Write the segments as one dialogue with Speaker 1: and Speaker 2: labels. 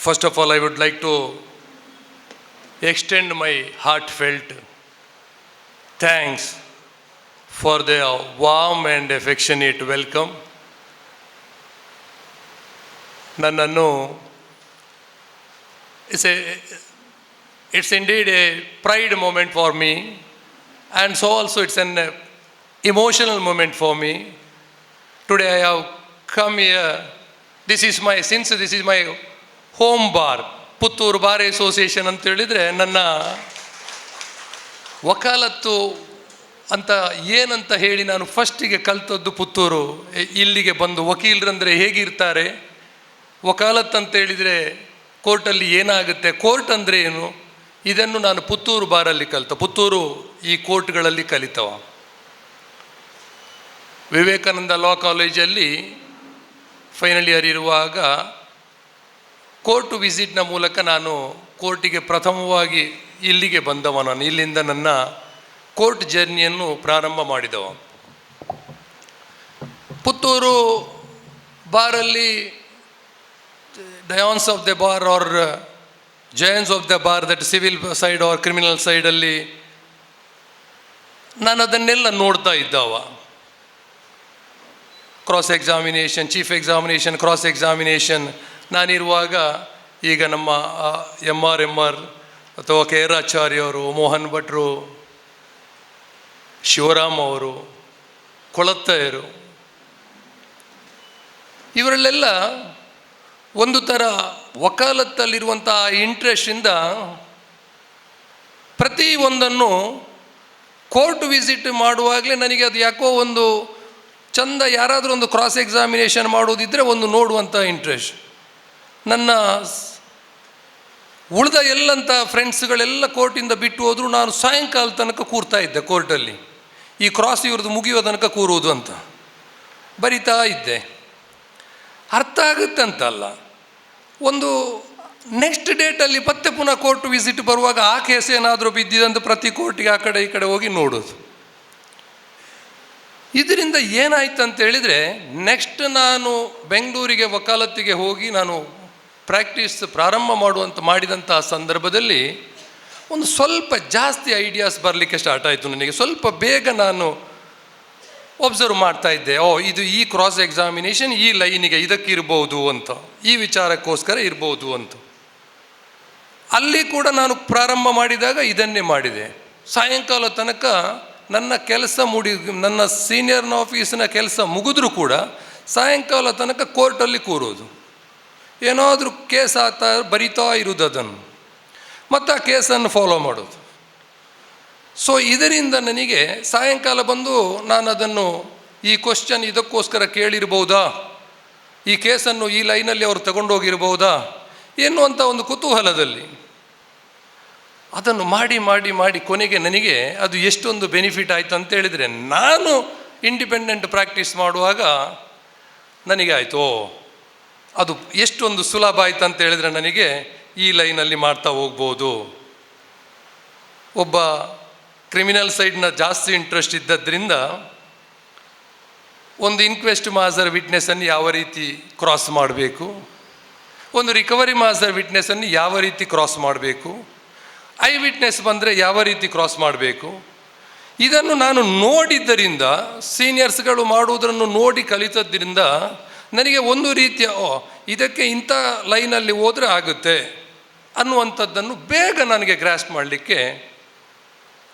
Speaker 1: First of all, I would like to extend my heartfelt thanks for their warm and affectionate welcome. ನನ್ನನ್ನು it's indeed a pride moment for me, and so also it's an emotional moment for me. Today I have come here. This is my home bar, Puttur bar association ಅಂತ ಹೇಳಿದರೆ ನನ್ನ ವಕಾಲತ್ತು ಅಂತ ಏನಂತ ಹೇಳಿ ನಾನು ಫಸ್ಟಿಗೆ ಕಲ್ತದ್ದು ಪುತ್ತೂರು. ಇಲ್ಲಿಗೆ ಬಂದು ವಕೀಲರಂದರೆ ಹೇಗಿರ್ತಾರೆ, ವಕಾಲತ್ತು ಅಂತ ಹೇಳಿದರೆ ಕೋರ್ಟಲ್ಲಿ ಏನಾಗುತ್ತೆ, ಕೋರ್ಟ್ ಅಂದರೆ ಏನು, ಇದನ್ನು ನಾನು ಪುತ್ತೂರು ಬಾರಲ್ಲಿ ಕಲಿತ. ಪುತ್ತೂರು ಈ ಕೋರ್ಟ್ಗಳಲ್ಲಿ ಕಲಿತವ. ವಿವೇಕಾನಂದ ಲಾ ಕಾಲೇಜಲ್ಲಿ ಫೈನಲ್ ಇಯರ್ ಇರುವಾಗ ಕೋರ್ಟ್ ವಿಸಿಟ್ನ ಮೂಲಕ ನಾನು ಕೋರ್ಟಿಗೆ ಪ್ರಥಮವಾಗಿ ಇಲ್ಲಿಗೆ ಬಂದವ. ನಾನು ಇಲ್ಲಿಂದ ನನ್ನ ಕೋರ್ಟ್ ಜರ್ನಿಯನ್ನು ಪ್ರಾರಂಭ ಮಾಡಿದವ. ಪುತ್ತೂರು ಬಾರಲ್ಲಿ doyens of the bar or giants of the bar, that civil side or criminal ಸೈಡಲ್ಲಿ ನಾನು ಅದನ್ನೆಲ್ಲ ನೋಡ್ತಾ ಇದ್ದವ. Cross examination, chief examination, cross examination ನಾನಿರುವಾಗ ಈಗ ನಮ್ಮ ಎಮ್.ಆರ್. ಅಥವಾ ಕೆ ಆರ್ ಆಚಾರ್ಯವರು, ಮೋಹನ್ ಭಟ್ರು, ಶಿವರಾಮ್ ಅವರು, ಕೊಳತ್ತಯ್ಯರು, ಇವರಲ್ಲೆಲ್ಲ ಒಂದು ಥರ ವಕಾಲತ್ತಲ್ಲಿರುವಂಥ ಇಂಟ್ರೆಸ್ಟಿಂದ ಪ್ರತಿಯೊಂದನ್ನು ಕೋರ್ಟ್ ವಿಸಿಟ್ ಮಾಡುವಾಗಲೇ ನನಗೆ ಅದು ಯಾಕೋ ಒಂದು ಚಂದ, ಯಾರಾದರೂ ಒಂದು ಕ್ರಾಸ್ ಎಕ್ಸಾಮಿನೇಷನ್ ಮಾಡೋದಿದ್ದರೆ ಒಂದು ನೋಡುವಂಥ ಇಂಟ್ರೆಸ್ಟ್. ನನ್ನ ಉಳಿದ ಎಲ್ಲಂಥ ಫ್ರೆಂಡ್ಸ್ಗಳೆಲ್ಲ ಕೋರ್ಟಿಂದ ಬಿಟ್ಟು ಹೋದರೂ ನಾನು ಸಾಯಂಕಾಲ ತನಕ ಕೂರ್ತಾ ಇದ್ದೆ ಕೋರ್ಟಲ್ಲಿ. ಈ ಕ್ರಾಸ್ ಇವ್ರದ್ದು ಮುಗಿಯೋ ತನಕ ಕೂರುವುದು ಅಂತ ಬರಿತಾ ಇದ್ದೆ. ಅರ್ಥ ಆಗುತ್ತೆ ಅಂತಲ್ಲ, ಒಂದು ನೆಕ್ಸ್ಟ್ ಡೇಟಲ್ಲಿ ಮತ್ತೆ ಪುನಃ ಕೋರ್ಟ್ ವಿಸಿಟ್ ಬರುವಾಗ ಆ ಕೇಸ್ ಏನಾದರೂ ಬಿದ್ದಿದಂತ ಪ್ರತಿ ಕೋರ್ಟಿಗೆ ಆ ಕಡೆ ಈ ಕಡೆ ಹೋಗಿ ನೋಡೋದು. ಇದರಿಂದ ಏನಾಯ್ತು ಅಂತ ಹೇಳಿದರೆ, ನೆಕ್ಸ್ಟ್ ನಾನು ಬೆಂಗಳೂರಿಗೆ ವಕಾಲತ್ತಿಗೆ ಹೋಗಿ ನಾನು ಪ್ರಾಕ್ಟೀಸ್ ಪ್ರಾರಂಭ ಮಾಡಿದಂಥ ಸಂದರ್ಭದಲ್ಲಿ ಒಂದು ಸ್ವಲ್ಪ ಜಾಸ್ತಿ ಐಡಿಯಾಸ್ ಬರಲಿಕ್ಕೆ ಸ್ಟಾರ್ಟ್ ಆಯಿತು ನನಗೆ. ಸ್ವಲ್ಪ ಬೇಗ ನಾನು ಒಬ್ಸರ್ವ್ ಮಾಡ್ತಾ ಇದ್ದೆ, ಇದು ಈ ಕ್ರಾಸ್ ಎಕ್ಸಾಮಿನೇಷನ್ ಈ ಲೈನಿಗೆ ಇದಕ್ಕಿರ್ಬೋದು ಅಂತ, ಈ ವಿಚಾರಕ್ಕೋಸ್ಕರ ಇರ್ಬೋದು ಅಂತ. ಅಲ್ಲಿ ಕೂಡ ನಾನು ಪ್ರಾರಂಭ ಮಾಡಿದಾಗ ಇದನ್ನೇ ಮಾಡಿದೆ. ಸಾಯಂಕಾಲ ತನಕ ನನ್ನ ಕೆಲಸ ನನ್ನ ಸೀನಿಯರ್ನ ಆಫೀಸಿನ ಕೆಲಸ ಮುಗಿದ್ರೂ ಕೂಡ ಸಾಯಂಕಾಲ ತನಕ ಕೋರ್ಟಲ್ಲಿ ಕೂರೋದು, ಏನಾದರೂ ಕೇಸ್ ಬರಿತಾ ಇರೋದು, ಅದನ್ನು ಮತ್ತು ಆ ಕೇಸನ್ನು ಫಾಲೋ ಮಾಡೋದು. ಸೊ ಇದರಿಂದ ನನಗೆ ಸಾಯಂಕಾಲ ಬಂದು ನಾನು ಅದನ್ನು ಈ ಕ್ವಶನ್ ಇದಕ್ಕೋಸ್ಕರ ಕೇಳಿರ್ಬೋದಾ, ಈ ಕೇಸನ್ನು ಈ ಲೈನಲ್ಲಿ ಅವರು ತಗೊಂಡೋಗಿರ್ಬೋದಾ ಎನ್ನುವಂಥ ಒಂದು ಕುತೂಹಲದಲ್ಲಿ ಅದನ್ನು ಮಾಡಿ ಮಾಡಿ ಮಾಡಿ ಕೊನೆಗೆ ನನಗೆ ಅದು ಎಷ್ಟೊಂದು ಬೆನಿಫಿಟ್ ಆಯಿತು ಅಂತೇಳಿದರೆ, ನಾನು ಇಂಡಿಪೆಂಡೆಂಟ್ ಪ್ರಾಕ್ಟೀಸ್ ಮಾಡುವಾಗ ನನಗೆ ಆಯಿತು, ಅದು ಎಷ್ಟೊಂದು ಸುಲಭ ಆಯಿತು ಅಂತ ಹೇಳಿದರೆ ನನಗೆ ಈ ಲೈನಲ್ಲಿ ಮಾಡ್ತಾ ಹೋಗ್ಬೋದು. ಒಬ್ಬ ಕ್ರಿಮಿನಲ್ ಸೈಡ್ನ ಜಾಸ್ತಿ ಇಂಟ್ರೆಸ್ಟ್ ಇದ್ದದ್ರಿಂದ ಒಂದು ಇನ್ಕ್ವೆಸ್ಟ್ ಮಾಜರ್ ವಿಟ್ನೆಸ್ಸನ್ನು ಯಾವ ರೀತಿ ಕ್ರಾಸ್ ಮಾಡಬೇಕು, ಒಂದು ರಿಕವರಿ ಮಾಜರ್ ವಿಟ್ನೆಸ್ಸನ್ನು ಯಾವ ರೀತಿ ಕ್ರಾಸ್ ಮಾಡಬೇಕು, ಐ ವಿಟ್ನೆಸ್ ಬಂದರೆ ಯಾವ ರೀತಿ ಕ್ರಾಸ್ ಮಾಡಬೇಕು, ಇದನ್ನು ನಾನು ನೋಡಿದ್ದರಿಂದ, ಸೀನಿಯರ್ಸ್ಗಳು ಮಾಡುವುದನ್ನು ನೋಡಿ ಕಲಿತದ್ದರಿಂದ ನನಗೆ ಒಂದು ರೀತಿಯ ಇದಕ್ಕೆ ಇಂಥ ಲೈನಲ್ಲಿ ಹೋದರೆ ಆಗುತ್ತೆ ಅನ್ನುವಂಥದ್ದನ್ನು ಬೇಗ ನನಗೆ ಗ್ರಾಸ್ಪ್ ಮಾಡಲಿಕ್ಕೆ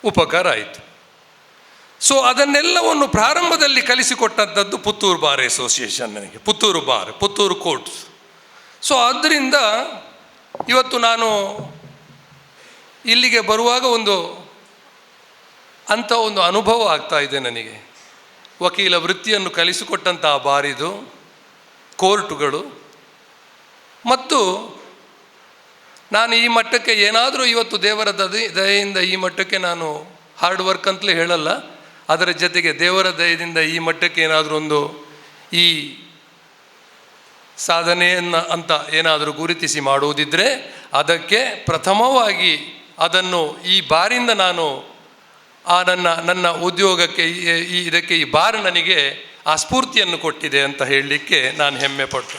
Speaker 1: ಉಪಕಾರ ಆಯಿತು. ಸೊ ಅದನ್ನೆಲ್ಲವನ್ನು ಪ್ರಾರಂಭದಲ್ಲಿ ಕಲಿಸಿಕೊಟ್ಟಂಥದ್ದು ಪುತ್ತೂರು ಬಾರ್ ಅಸೋಸಿಯೇಷನ್ ನನಗೆ, Puttur bar, Puttur courts. So ಆದ್ದರಿಂದ ಇವತ್ತು ನಾನು ಇಲ್ಲಿಗೆ ಬರುವಾಗ ಅಂಥ ಒಂದು ಅನುಭವ ಆಗ್ತಾ ಇದೆ ನನಗೆ. ವಕೀಲ ವೃತ್ತಿಯನ್ನು ಕಲಿಸಿಕೊಟ್ಟಂತಹ ಬಾರಿದು ಕೋರ್ಟುಗಳು, ಮತ್ತು ನಾನು ಈ ಮಟ್ಟಕ್ಕೆ ಏನಾದರೂ ಇವತ್ತು ದೇವರ ದಯೆಯಿಂದ ಈ ಮಟ್ಟಕ್ಕೆ ನಾನು ಹಾರ್ಡ್ ವರ್ಕ್ ಅಂತಲೇ ಹೇಳಲ್ಲ, ಅದರ ಜೊತೆಗೆ ದೇವರ ದಯದಿಂದ ಈ ಮಟ್ಟಕ್ಕೆ ಏನಾದರೂ ಒಂದು ಈ ಸಾಧನೆಯನ್ನು ಅಂತ ಏನಾದರೂ ಗುರುತಿಸಿ ಮಾಡುವುದಿದ್ದರೆ ಅದಕ್ಕೆ ಪ್ರಥಮವಾಗಿ ಅದನ್ನು ಈ ಬಾರಿಂದ ನಾನು ನನ್ನ ಉದ್ಯೋಗಕ್ಕೆ ಇದಕ್ಕೆ ಈ ಬಾರ್ ನನಗೆ ಆ ಸ್ಫೂರ್ತಿಯನ್ನು ಕೊಟ್ಟಿದೆ ಅಂತ ಹೇಳಲಿಕ್ಕೆ ನಾನು ಹೆಮ್ಮೆ ಪಟ್ಟು.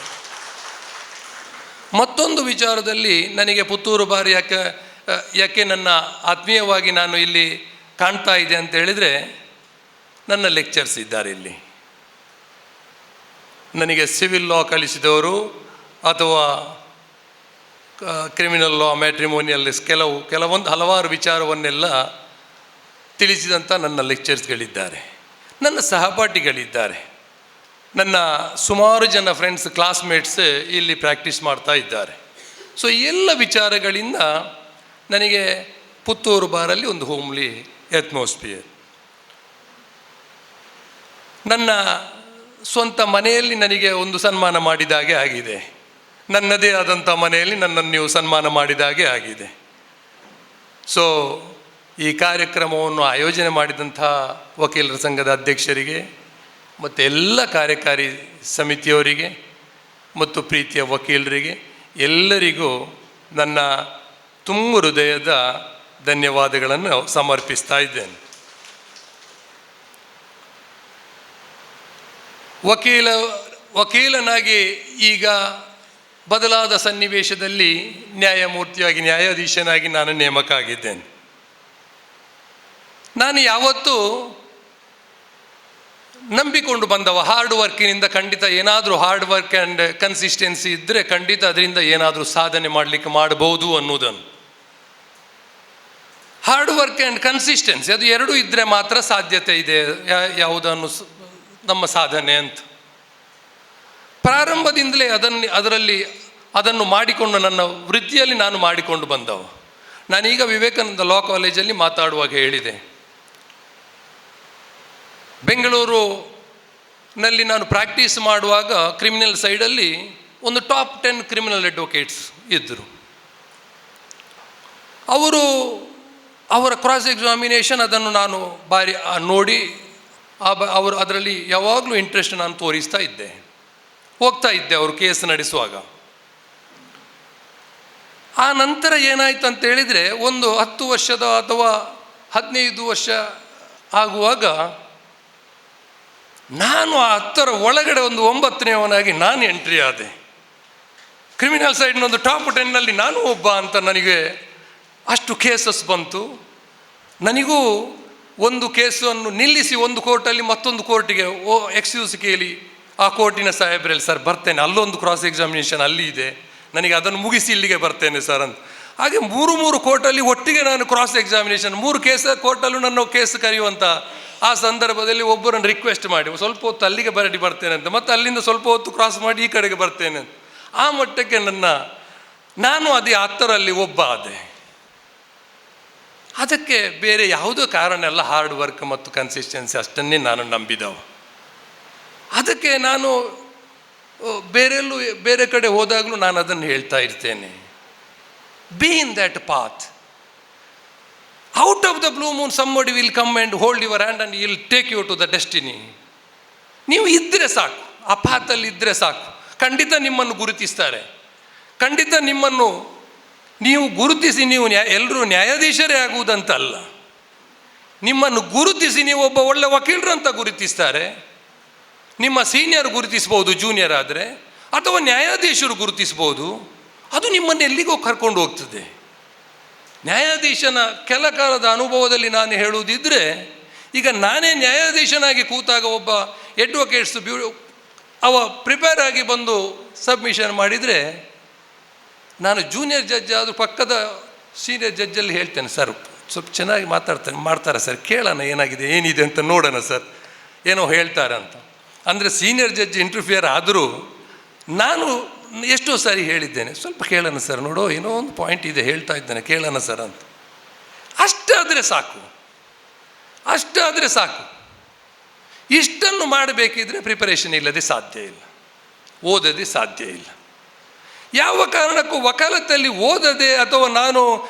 Speaker 1: ಮತ್ತೊಂದು ವಿಚಾರದಲ್ಲಿ ನನಗೆ ಪುತ್ತೂರು ಬಾರಿ ಯಾಕೆ ನನ್ನ ಆತ್ಮೀಯವಾಗಿ ನಾನು ಇಲ್ಲಿ ಕಾಣ್ತಾ ಇದೆ ಅಂತ ಹೇಳಿದರೆ, ನನ್ನ ಲೆಕ್ಚರ್ಸ್ ಇದ್ದಾರೆ ಇಲ್ಲಿ. ನನಗೆ ಸಿವಿಲ್ ಲಾ ಕಲಿಸಿದವರು ಅಥವಾ ಕ್ರಿಮಿನಲ್ ಲಾ, ಮ್ಯಾಟ್ರಿಮೋನಿಯಲ್ಸ್ ಕೆಲವೊಂದು ಹಲವಾರು ವಿಚಾರವನ್ನೆಲ್ಲ ತಿಳಿಸಿದಂಥ ನನ್ನ ಲೆಕ್ಚರ್ಸ್ಗಳಿದ್ದಾರೆ, ನನ್ನ ಸಹಪಾಠಿಗಳಿದ್ದಾರೆ, ನನ್ನ ಸುಮಾರು ಜನ ಫ್ರೆಂಡ್ಸ್ ಕ್ಲಾಸ್ಮೇಟ್ಸ್ ಇಲ್ಲಿ ಪ್ರಾಕ್ಟೀಸ್ ಮಾಡ್ತಾ ಇದ್ದಾರೆ. ಸೊ ಎಲ್ಲ ವಿಚಾರಗಳಿಂದ ನನಗೆ ಪುತ್ತೂರು ಬಾರಲ್ಲಿ ಒಂದು ಹೋಮ್ಲಿ ಅಟ್ಮಾಸ್ಫಿಯರ್. ನನ್ನ ಸ್ವಂತ ಮನೆಯಲ್ಲಿ ನನಗೆ ಒಂದು ಸನ್ಮಾನ ಮಾಡಿದಾಗೆ ಆಗಿದೆ, ನನ್ನದೇ ಆದಂಥ ಮನೆಯಲ್ಲಿ ನನ್ನನ್ನು ನೀವು ಸನ್ಮಾನ ಮಾಡಿದಾಗೆ ಆಗಿದೆ. ಸೊ ಈ ಕಾರ್ಯಕ್ರಮವನ್ನು ಆಯೋಜನೆ ಮಾಡಿದಂಥ ವಕೀಲರ ಸಂಘದ ಅಧ್ಯಕ್ಷರಿಗೆ ಮತ್ತು ಎಲ್ಲ ಕಾರ್ಯಕಾರಿ ಸಮಿತಿಯವರಿಗೆ ಮತ್ತು ಪ್ರೀತಿಯ ವಕೀಲರಿಗೆ ಎಲ್ಲರಿಗೂ ನನ್ನ ತುಂಬ ಹೃದಯದ ಧನ್ಯವಾದಗಳನ್ನು ಸಮರ್ಪಿಸ್ತಾ ಇದ್ದೇನೆ. ವಕೀಲನಾಗಿ ಈಗ ಬದಲಾದ ಸನ್ನಿವೇಶದಲ್ಲಿ ನ್ಯಾಯಮೂರ್ತಿಯಾಗಿ, ನ್ಯಾಯಾಧೀಶನಾಗಿ ನಾನು ನೇಮಕ ಆಗಿದ್ದೇನೆ. ನಾನು ಯಾವತ್ತೂ ನಂಬಿಕೊಂಡು ಬಂದವ ಹಾರ್ಡ್ ವರ್ಕಿನಿಂದ ಖಂಡಿತ ಏನಾದರೂ ಹಾರ್ಡ್ ವರ್ಕ್ ಆ್ಯಂಡ್ ಕನ್ಸಿಸ್ಟೆನ್ಸಿ ಇದ್ದರೆ ಖಂಡಿತ ಅದರಿಂದ ಏನಾದರೂ ಸಾಧನೆ ಮಾಡಬಹುದು ಅನ್ನೋದನ್ನು. ಹಾರ್ಡ್ ವರ್ಕ್ ಆ್ಯಂಡ್ ಕನ್ಸಿಸ್ಟೆನ್ಸಿ ಅದು ಎರಡೂ ಇದ್ದರೆ ಮಾತ್ರ ಸಾಧ್ಯತೆ ಇದೆ ಯಾವುದನ್ನು ನಮ್ಮ ಸಾಧನೆ ಅಂತ. ಪ್ರಾರಂಭದಿಂದಲೇ ಅದನ್ನು ಮಾಡಿಕೊಂಡು ನನ್ನ ವೃತ್ತಿಯಲ್ಲಿ ನಾನು ಮಾಡಿಕೊಂಡು ಬಂದವ. ನಾನೀಗ ವಿವೇಕಾನಂದ ಲಾ ಕಾಲೇಜಲ್ಲಿ ಮಾತಾಡುವಾಗ ಹೇಳಿದೆ, ಬೆಂಗಳೂರಿನಲ್ಲಿ ನಾನು ಪ್ರಾಕ್ಟೀಸ್ ಮಾಡುವಾಗ ಕ್ರಿಮಿನಲ್ ಸೈಡಲ್ಲಿ ಒಂದು ಟಾಪ್ 10 ಕ್ರಿಮಿನಲ್ ಅಡ್ವೊಕೇಟ್ಸ್ ಇದ್ದರು. ಅವರ ಕ್ರಾಸ್ ಎಕ್ಸಾಮಿನೇಷನ್ ಅದನ್ನು ನಾನು ಬಾರಿ ನೋಡಿ ಅವರು ಅದರಲ್ಲಿ ಯಾವಾಗಲೂ ಇಂಟ್ರೆಸ್ಟ್ ನಾನು ತೋರಿಸ್ತಾ ಇದ್ದೆ, ಹೋಗ್ತಾ ಇದ್ದೆ ಅವರು ಕೇಸ್ ನಡೆಸುವಾಗ. ಆ ನಂತರ ಏನಾಯ್ತು ಅಂತ ಹೇಳಿದರೆ, ಒಂದು 10 ವರ್ಷದ ಅಥವಾ 15 ವರ್ಷ ಆಗುವಾಗ ನಾನು ಆ 10ರ ಒಳಗಡೆ ಒಂದು 9ನೇವನಾಗಿ ನಾನು ಎಂಟ್ರಿ ಆದೆ. ಕ್ರಿಮಿನಲ್ ಸೈಡ್ನೊಂದು ಟಾಪ್ 10ನಲ್ಲಿ ನಾನು ಒಬ್ಬ ಅಂತ ನನಗೆ ಅಷ್ಟು ಕೇಸಸ್ ಬಂತು. ನನಗೂ ಒಂದು ಕೇಸನ್ನು ನಿಲ್ಲಿಸಿ ಒಂದು ಕೋರ್ಟಲ್ಲಿ ಮತ್ತೊಂದು ಕೋರ್ಟಿಗೆ ಎಕ್ಸ್ಕ್ಯೂಸ್ ಕೇಳಿ ಆ ಕೋರ್ಟಿನ ಸಾಹೇಬ್ರಲ್ಲಿ, ಸರ್ ಬರ್ತೇನೆ, ಅಲ್ಲೊಂದು ಕ್ರಾಸ್ ಎಕ್ಸಾಮಿನೇಷನ್ ಅಲ್ಲಿ ಇದೆ, ನನಗೆ ಅದನ್ನು ಮುಗಿಸಿ ಇಲ್ಲಿಗೆ ಬರ್ತೇನೆ ಸರ್ ಅಂತ. ಹಾಗೆ 3 ಕೋರ್ಟಲ್ಲಿ ಒಟ್ಟಿಗೆ ನಾನು ಕ್ರಾಸ್ ಎಕ್ಸಾಮಿನೇಷನ್ 3 ಕೇಸ್ ಕೋರ್ಟಲ್ಲೂ ನನ್ನ ಕೇಸ್ ಕರೆಯುವಂಥ ಆ ಸಂದರ್ಭದಲ್ಲಿ ಒಬ್ಬರನ್ನು ರಿಕ್ವೆಸ್ಟ್ ಮಾಡಿ ಸ್ವಲ್ಪ ಹೊತ್ತು ಅಲ್ಲಿಗೆ ಬರ್ತೇನೆ ಅಂತ, ಮತ್ತು ಅಲ್ಲಿಂದ ಸ್ವಲ್ಪ ಹೊತ್ತು ಕ್ರಾಸ್ ಮಾಡಿ ಈ ಕಡೆಗೆ ಬರ್ತೇನೆ ಅಂತ. ಆ ಮಟ್ಟಕ್ಕೆ ನಾನು ಅದೇ 10ರಲ್ಲಿ ಒಬ್ಬ ಆದೆ. ಅದಕ್ಕೆ ಬೇರೆ ಯಾವುದೋ ಕಾರಣ ಎಲ್ಲ ಹಾರ್ಡ್ ವರ್ಕ್ ಮತ್ತು ಕನ್ಸಿಸ್ಟೆನ್ಸಿ ಅಷ್ಟನ್ನೇ ನಾನು ನಂಬಿದವ. ಅದಕ್ಕೆ ನಾನು ಬೇರೆ ಕಡೆ ಹೋದಾಗಲೂ ನಾನು ಅದನ್ನು ಹೇಳ್ತಾ ಇರ್ತೇನೆ, B in that path. Out of the blue Moon somebody will come and hold your hand and he'll take you to the destiny. ನೀವು ಇದ್ದರೆ ಸಾಕು, ಆ ಪಾತಲ್ಲಿ ಇದ್ದರೆ ಸಾಕು, ಖಂಡಿತ ನಿಮ್ಮನ್ನು ಗುರುತಿಸ್ತಾರೆ. ಖಂಡಿತ ನಿಮ್ಮನ್ನು ನೀವು ಗುರುತಿಸಿ ನೀವು ಎಲ್ಲರೂ ನ್ಯಾಯಾಧೀಶರೇ ಆಗುವುದಂತಲ್ಲ, ನಿಮ್ಮನ್ನು ಗುರುತಿಸಿ ನೀವು ಒಬ್ಬ ಒಳ್ಳೆ ವಕೀಲರು ಅಂತ ಗುರುತಿಸ್ತಾರೆ. ನಿಮ್ಮ ಸೀನಿಯರ್ ಗುರುತಿಸ್ಬೋದು ಜೂನಿಯರ್ ಆದರೆ, ಅಥವಾ ನ್ಯಾಯಾಧೀಶರು ಗುರುತಿಸ್ಬೋದು. ಅದು ನಿಮ್ಮನ್ನು ಎಲ್ಲಿಗೋ ಕರ್ಕೊಂಡು ಹೋಗ್ತದೆ. ನ್ಯಾಯಾಧೀಶನ ಕೆಲ ಕಾಲದ ಅನುಭವದಲ್ಲಿ ನಾನು ಹೇಳುವುದಿದ್ದರೆ, ಈಗ ನಾನೇ ನ್ಯಾಯಾಧೀಶನಾಗಿ ಕೂತಾಗ ಒಬ್ಬ ಅಡ್ವೊಕೇಟ್ಸ್ ಅವ ಪ್ರಿಪೇರ್ ಆಗಿ ಬಂದು ಸಬ್ಮಿಷನ್ ಮಾಡಿದರೆ, ನಾನು ಜೂನಿಯರ್ ಜಡ್ಜ್ ಆದರೂ ಪಕ್ಕದ ಸೀನಿಯರ್ ಜಡ್ಜಲ್ಲಿ ಹೇಳ್ತೇನೆ, ಸರ್ ಸ್ವಲ್ಪ ಚೆನ್ನಾಗಿ ಮಾಡ್ತಾರೆ ಸರ್, ಕೇಳೋಣ ಏನಿದೆ ಅಂತ ನೋಡೋಣ ಸರ್, ಏನೋ ಹೇಳ್ತಾರೆ ಅಂತ. ಅಂದರೆ ಸೀನಿಯರ್ ಜಡ್ಜ್ ಇಂಟರ್ಫಿಯರ್ ಆದರೂ ನಾನು ಎಷ್ಟೋ ಸಾರಿ ಹೇಳಿದ್ದೇನೆ, ಸ್ವಲ್ಪ ಕೇಳೋಣ ಸರ್, ನೋಡೋ ಏನೋ ಒಂದು ಪಾಯಿಂಟ್ ಇದೆ ಹೇಳ್ತಾ ಇದ್ದೇನೆ, ಕೇಳೋಣ ಸರ್ ಅಂತ. ಅಷ್ಟಾದರೆ ಸಾಕು. ಇಷ್ಟನ್ನು ಮಾಡಬೇಕಿದ್ರೆ ಪ್ರಿಪರೇಷನ್ ಇಲ್ಲದೆ ಸಾಧ್ಯ ಇಲ್ಲ, ಓದದೆ ಸಾಧ್ಯ ಇಲ್ಲ. ಯಾವ ಕಾರಣಕ್ಕೂ ವಕಾಲತ್ತಲ್ಲಿ ಓದದೆ ಅಥವಾ ನಾನು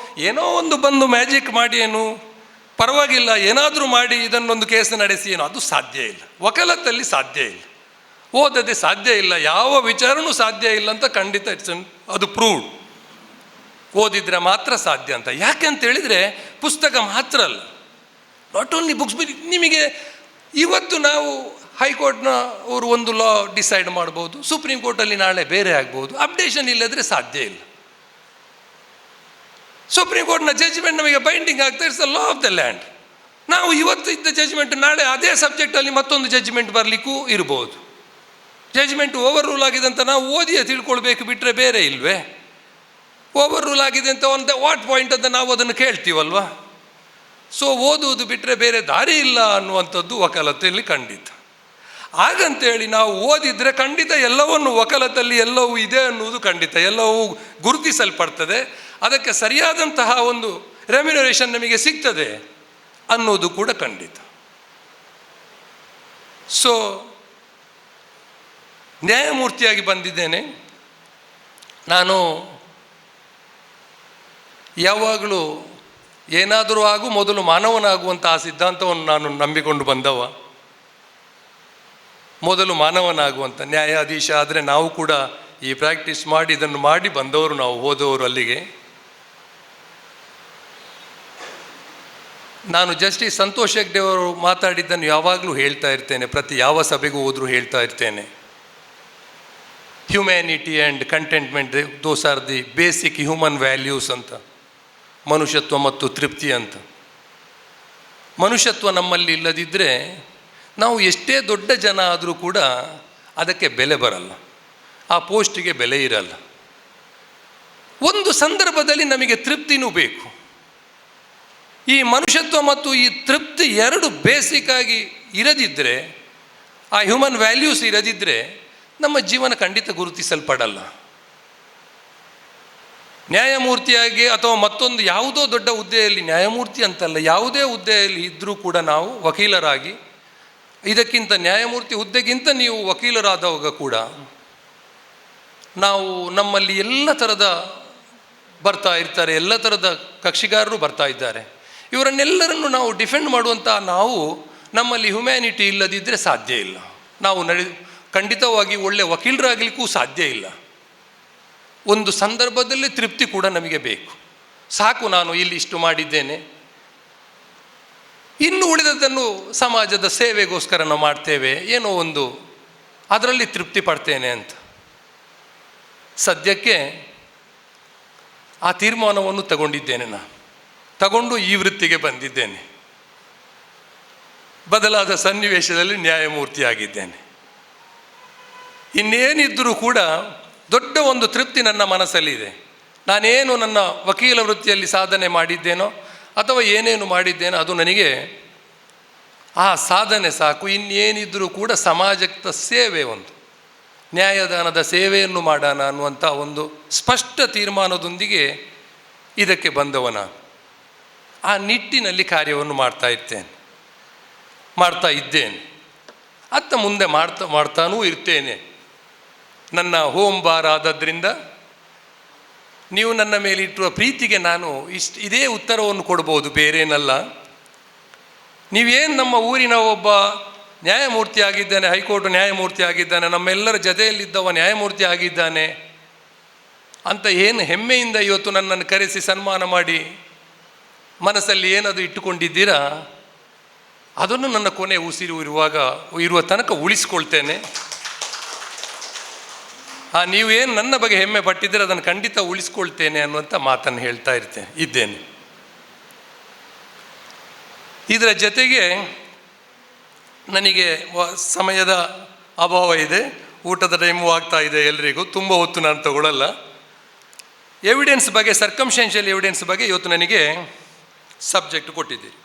Speaker 1: ಏನೋ ಒಂದು ಬಂದು ಮ್ಯಾಜಿಕ್ ಮಾಡಿ ಏನು ಪರವಾಗಿಲ್ಲ ಏನಾದರೂ ಮಾಡಿ ಇದನ್ನೊಂದು ಕೇಸ್ ನಡೆಸಿ ಏನೋ ಅದು ಸಾಧ್ಯ ಇಲ್ಲ. ವಕಾಲತ್ತಲ್ಲಿ ಸಾಧ್ಯ ಇಲ್ಲ, ಓದದೆ ಸಾಧ್ಯ ಇಲ್ಲ, ಯಾವ ವಿಚಾರಣೂ ಸಾಧ್ಯ ಇಲ್ಲ ಅಂತ ಖಂಡಿತ ಅದು ಪ್ರೂವ್ಡ್. ಓದಿದರೆ ಮಾತ್ರ ಸಾಧ್ಯ ಅಂತ. ಯಾಕೆ ಅಂತ ಹೇಳಿದರೆ ಪುಸ್ತಕ ಮಾತ್ರ ಅಲ್ಲ, ನಾಟ್ ಓನ್ಲಿ ಬುಕ್ಸ್. ನಿಮಗೆ ಇವತ್ತು ನಾವು ಹೈಕೋರ್ಟ್ನ ಅವರು ಒಂದು ಲಾ ಡಿಸೈಡ್ ಮಾಡ್ಬೋದು, ಸುಪ್ರೀಂ ಕೋರ್ಟಲ್ಲಿ ನಾಳೆ ಬೇರೆ ಆಗ್ಬೋದು. ಅಪ್ಡೇಷನ್ ಇಲ್ಲದ್ರೆ ಸಾಧ್ಯ ಇಲ್ಲ. ಸುಪ್ರೀಂ ಕೋರ್ಟ್ನ ಜಡ್ಜ್ಮೆಂಟ್ ನಮಗೆ ಬೈಂಡಿಂಗ್ ಆಗ್ತಾ it's the law of the land. ನಾವು ಇವತ್ತು ಇದ್ದ ಜಡ್ಜ್ಮೆಂಟ್ ನಾಳೆ ಅದೇ ಸಬ್ಜೆಕ್ಟಲ್ಲಿ ಮತ್ತೊಂದು ಜಡ್ಜ್ಮೆಂಟ್ ಬರಲಿಕ್ಕೂ ಇರ್ಬೋದು. ಜಡ್ಜ್ಮೆಂಟ್ ಓವರ್ ರೂಲ್ ಆಗಿದೆ ಅಂತ ನಾವು ಓದಿಯೇ ತಿಳ್ಕೊಳ್ಬೇಕು, ಬಿಟ್ಟರೆ ಬೇರೆ ಇಲ್ವೇ? ಓವರ್ ರೂಲ್ ಆಗಿದೆ ಅಂತ ಒಂದು ವಾಟ್ ಪಾಯಿಂಟ್ ಅಂತ ನಾವು ಅದನ್ನು ಕೇಳ್ತೀವಲ್ವ. ಸೊ ಓದುವುದು ಬಿಟ್ಟರೆ ಬೇರೆ ದಾರಿ ಇಲ್ಲ ಅನ್ನುವಂಥದ್ದು ವಕಾಲತೆಯಲ್ಲಿ ಖಂಡಿತ. ಹಾಗಂತೇಳಿ ನಾವು ಓದಿದರೆ ಖಂಡಿತ ಎಲ್ಲವನ್ನು ವಕಾಲತಲ್ಲಿ ಎಲ್ಲವೂ ಇದೆ ಅನ್ನುವುದು ಖಂಡಿತ, ಎಲ್ಲವೂ ಗುರುತಿಸಲ್ಪಡ್ತದೆ, ಅದಕ್ಕೆ ಸರಿಯಾದಂತಹ ಒಂದು ರೆಮ್ಯುನರೇಷನ್ ನಮಗೆ ಸಿಗ್ತದೆ ಅನ್ನೋದು ಕೂಡ ಖಂಡಿತ. ಸೊ ನ್ಯಾಯಮೂರ್ತಿಯಾಗಿ ಬಂದಿದ್ದೇನೆ. ನಾನು ಯಾವಾಗಲೂ ಏನಾದರೂ ಆಗು ಮೊದಲು ಮಾನವನಾಗುವಂಥ ಆ ಸಿದ್ಧಾಂತವನ್ನು ನಾನು ನಂಬಿಕೊಂಡು ಬಂದವ. ಮೊದಲು ಮಾನವನಾಗುವಂಥ ನ್ಯಾಯಾಧೀಶ ಆದರೆ ನಾವು ಕೂಡ ಈ ಪ್ರಾಕ್ಟೀಸ್ ಮಾಡಿ ಇದನ್ನು ಮಾಡಿ ಬಂದವರು, ನಾವು ಹೋದವರು ಅಲ್ಲಿಗೆ. ನಾನು ಜಸ್ಟಿಸ್ ಸಂತೋಷ್ ಹೆಗ್ಡೆ ಅವರು ಮಾತಾಡಿದ್ದನ್ನು ಯಾವಾಗಲೂ ಹೇಳ್ತಾ ಇರ್ತೇನೆ, ಪ್ರತಿ ಯಾವ ಸಭೆಗೂ ಹೋದರೂ ಹೇಳ್ತಾ ಇರ್ತೇನೆ. Humanity and contentment, those are the basic human values ಅಂತ, ಮನುಷ್ಯತ್ವ ಮತ್ತು ತೃಪ್ತಿ ಅಂತ. ಮನುಷ್ಯತ್ವ ನಮ್ಮಲ್ಲಿ ಇಲ್ಲದಿದ್ದರೆ ನಾವು ಎಷ್ಟೇ ದೊಡ್ಡ ಜನ ಆದರೂ ಕೂಡ ಅದಕ್ಕೆ ಬೆಲೆ ಬರಲ್ಲ, ಆ ಪೋಸ್ಟಿಗೆ ಬೆಲೆ ಇರಲ್ಲ. ಒಂದು ಸಂದರ್ಭದಲ್ಲಿ ನಮಗೆ ತೃಪ್ತಿನೂ ಬೇಕು. ಈ ಮನುಷ್ಯತ್ವ ಮತ್ತು ಈ ತೃಪ್ತಿ ಎರಡು ಬೇಸಿಕ್ಕಾಗಿ ಇರದಿದ್ದರೆ, ಆ ಹ್ಯೂಮನ್ ವ್ಯಾಲ್ಯೂಸ್ ಇರದಿದ್ದರೆ ನಮ್ಮ ಜೀವನ ಖಂಡಿತ ಗುರುತಿಸಲ್ಪಡಲ್ಲ. ನ್ಯಾಯಮೂರ್ತಿಯಾಗಿ ಅಥವಾ ಮತ್ತೊಂದು ಯಾವುದೋ ದೊಡ್ಡ ಹುದ್ದೆಯಲ್ಲಿ, ನ್ಯಾಯಮೂರ್ತಿ ಅಂತಲ್ಲ, ಯಾವುದೇ ಹುದ್ದೆಯಲ್ಲಿ ಇದ್ದರೂ ಕೂಡ ನಾವು ವಕೀಲರಾಗಿ, ಇದಕ್ಕಿಂತ ನ್ಯಾಯಮೂರ್ತಿ ಹುದ್ದೆಗಿಂತ ನೀವು ವಕೀಲರಾದವಾಗ ಕೂಡ ನಾವು ನಮ್ಮಲ್ಲಿ ಎಲ್ಲ ಥರದ ಬರ್ತಾ ಇರ್ತಾರೆ, ಎಲ್ಲ ಥರದ ಕಕ್ಷಿಗಾರರು ಬರ್ತಾ ಇದ್ದಾರೆ. ಇವರನ್ನೆಲ್ಲರನ್ನು ನಾವು ಡಿಫೆಂಡ್ ಮಾಡುವಂಥ ನಾವು ನಮ್ಮಲ್ಲಿ ಹ್ಯುಮ್ಯಾನಿಟಿ ಇಲ್ಲದಿದ್ದರೆ ಸಾಧ್ಯ ಇಲ್ಲ. ನಾವು ಖಂಡಿತವಾಗಿ ಒಳ್ಳೆಯ ವಕೀಲರಾಗಲಿಕ್ಕೂ ಸಾಧ್ಯ ಇಲ್ಲ. ಒಂದು ಸಂದರ್ಭದಲ್ಲಿ ತೃಪ್ತಿ ಕೂಡ ನಮಗೆ ಬೇಕು. ಸಾಕು, ನಾನು ಇಲ್ಲಿ ಇಷ್ಟು ಮಾಡಿದ್ದೇನೆ, ಇನ್ನು ಉಳಿದದ್ದನ್ನು ಸಮಾಜದ ಸೇವೆಗೋಸ್ಕರ ನಾವು ಮಾಡ್ತೇವೆ, ಏನೋ ಒಂದು ಅದರಲ್ಲಿ ತೃಪ್ತಿ ಪಡ್ತೇನೆ ಅಂತ. ಸದ್ಯಕ್ಕೆ ಆ ತೀರ್ಮಾನವನ್ನು ತಗೊಂಡಿದ್ದೇನೆ. ನಾನು ತಗೊಂಡು ಈ ವೃತ್ತಿಗೆ ಬಂದಿದ್ದೇನೆ. ಬದಲಾದ ಸನ್ನಿವೇಶದಲ್ಲಿ ನ್ಯಾಯಮೂರ್ತಿಯಾಗಿದ್ದೇನೆ. ಇನ್ನೇನಿದ್ದರೂ ಕೂಡ ದೊಡ್ಡ ಒಂದು ತೃಪ್ತಿ ನನ್ನ ಮನಸ್ಸಲ್ಲಿದೆ. ನಾನೇನು ನನ್ನ ವಕೀಲ ವೃತ್ತಿಯಲ್ಲಿ ಸಾಧನೆ ಮಾಡಿದ್ದೇನೋ ಅಥವಾ ಏನೇನು ಮಾಡಿದ್ದೇನೋ ಅದು ನನಗೆ ಆ ಸಾಧನೆ ಸಾಕು. ಇನ್ನೇನಿದ್ದರೂ ಕೂಡ ಸಮಾಜದ ಸೇವೆ, ಒಂದು ನ್ಯಾಯದಾನದ ಸೇವೆಯನ್ನು ಮಾಡೋಣ ಅನ್ನುವಂಥ ಒಂದು ಸ್ಪಷ್ಟ ತೀರ್ಮಾನದೊಂದಿಗೆ ಇದಕ್ಕೆ ಬಂದವನ. ಆ ನಿಟ್ಟಿನಲ್ಲಿ ಕಾರ್ಯವನ್ನು ಮಾಡ್ತಾ ಇದ್ದೇನೆ. ಅತ್ತ ಮುಂದೆ ಮಾಡ್ತಾನೂ ಇರ್ತೇನೆ. ನನ್ನ ಹೋಮ್ ಬಾರ್ ಆದದ್ರಿಂದ ನೀವು ನನ್ನ ಮೇಲೆ ಇಟ್ಟುವ ಪ್ರೀತಿಗೆ ನಾನು ಇದೇ ಉತ್ತರವನ್ನು ಕೊಡ್ಬೋದು, ಬೇರೇನಲ್ಲ. ನೀವೇನು ನಮ್ಮ ಊರಿನ ಒಬ್ಬ ನ್ಯಾಯಮೂರ್ತಿ ಆಗಿದ್ದಾನೆ, ಹೈಕೋರ್ಟ್ ನ್ಯಾಯಮೂರ್ತಿ ಆಗಿದ್ದಾನೆ, ನಮ್ಮೆಲ್ಲರ ಜೊತೆಯಲ್ಲಿದ್ದವ ನ್ಯಾಯಮೂರ್ತಿ ಆಗಿದ್ದಾನೆ ಅಂತ ಏನು ಹೆಮ್ಮೆಯಿಂದ ಇವತ್ತು ನನ್ನನ್ನು ಕರೆಸಿ ಸನ್ಮಾನ ಮಾಡಿ ಮನಸ್ಸಲ್ಲಿ ಏನದು ಇಟ್ಟುಕೊಂಡಿದ್ದೀರಾ, ಅದನ್ನು ನನ್ನ ಕೊನೆ ಉಸಿರು ಇರುವ ತನಕ ಉಳಿಸ್ಕೊಳ್ತೇನೆ. ನೀವೇನು ನನ್ನ ಬಗ್ಗೆ ಹೆಮ್ಮೆ ಪಟ್ಟಿದ್ದೀರ ಅದನ್ನು ಖಂಡಿತ ಉಳಿಸ್ಕೊಳ್ತೇನೆ ಅನ್ನುವಂಥ ಮಾತನ್ನು ಹೇಳ್ತಾ ಇದ್ದೇನೆ. ಇದರ ಜೊತೆಗೆ ನನಗೆ ಸಮಯದ ಅಭಾವ ಇದೆ, ಊಟದ ಟೈಮು ಆಗ್ತಾ ಇದೆ ಎಲ್ರಿಗೂ, ತುಂಬ ಹೊತ್ತು ನಾನು ತಗೊಳ್ಳಲ್ಲ. ಎವಿಡೆನ್ಸ್ ಬಗ್ಗೆ, ಸರ್ಕಮ್ಸ್ಟೆನ್ಷಿಯಲ್ ಎವಿಡೆನ್ಸ್ ಬಗ್ಗೆ ಇವತ್ತು ನನಗೆ ಸಬ್ಜೆಕ್ಟ್ ಕೊಟ್ಟಿದ್ದೀರಿ.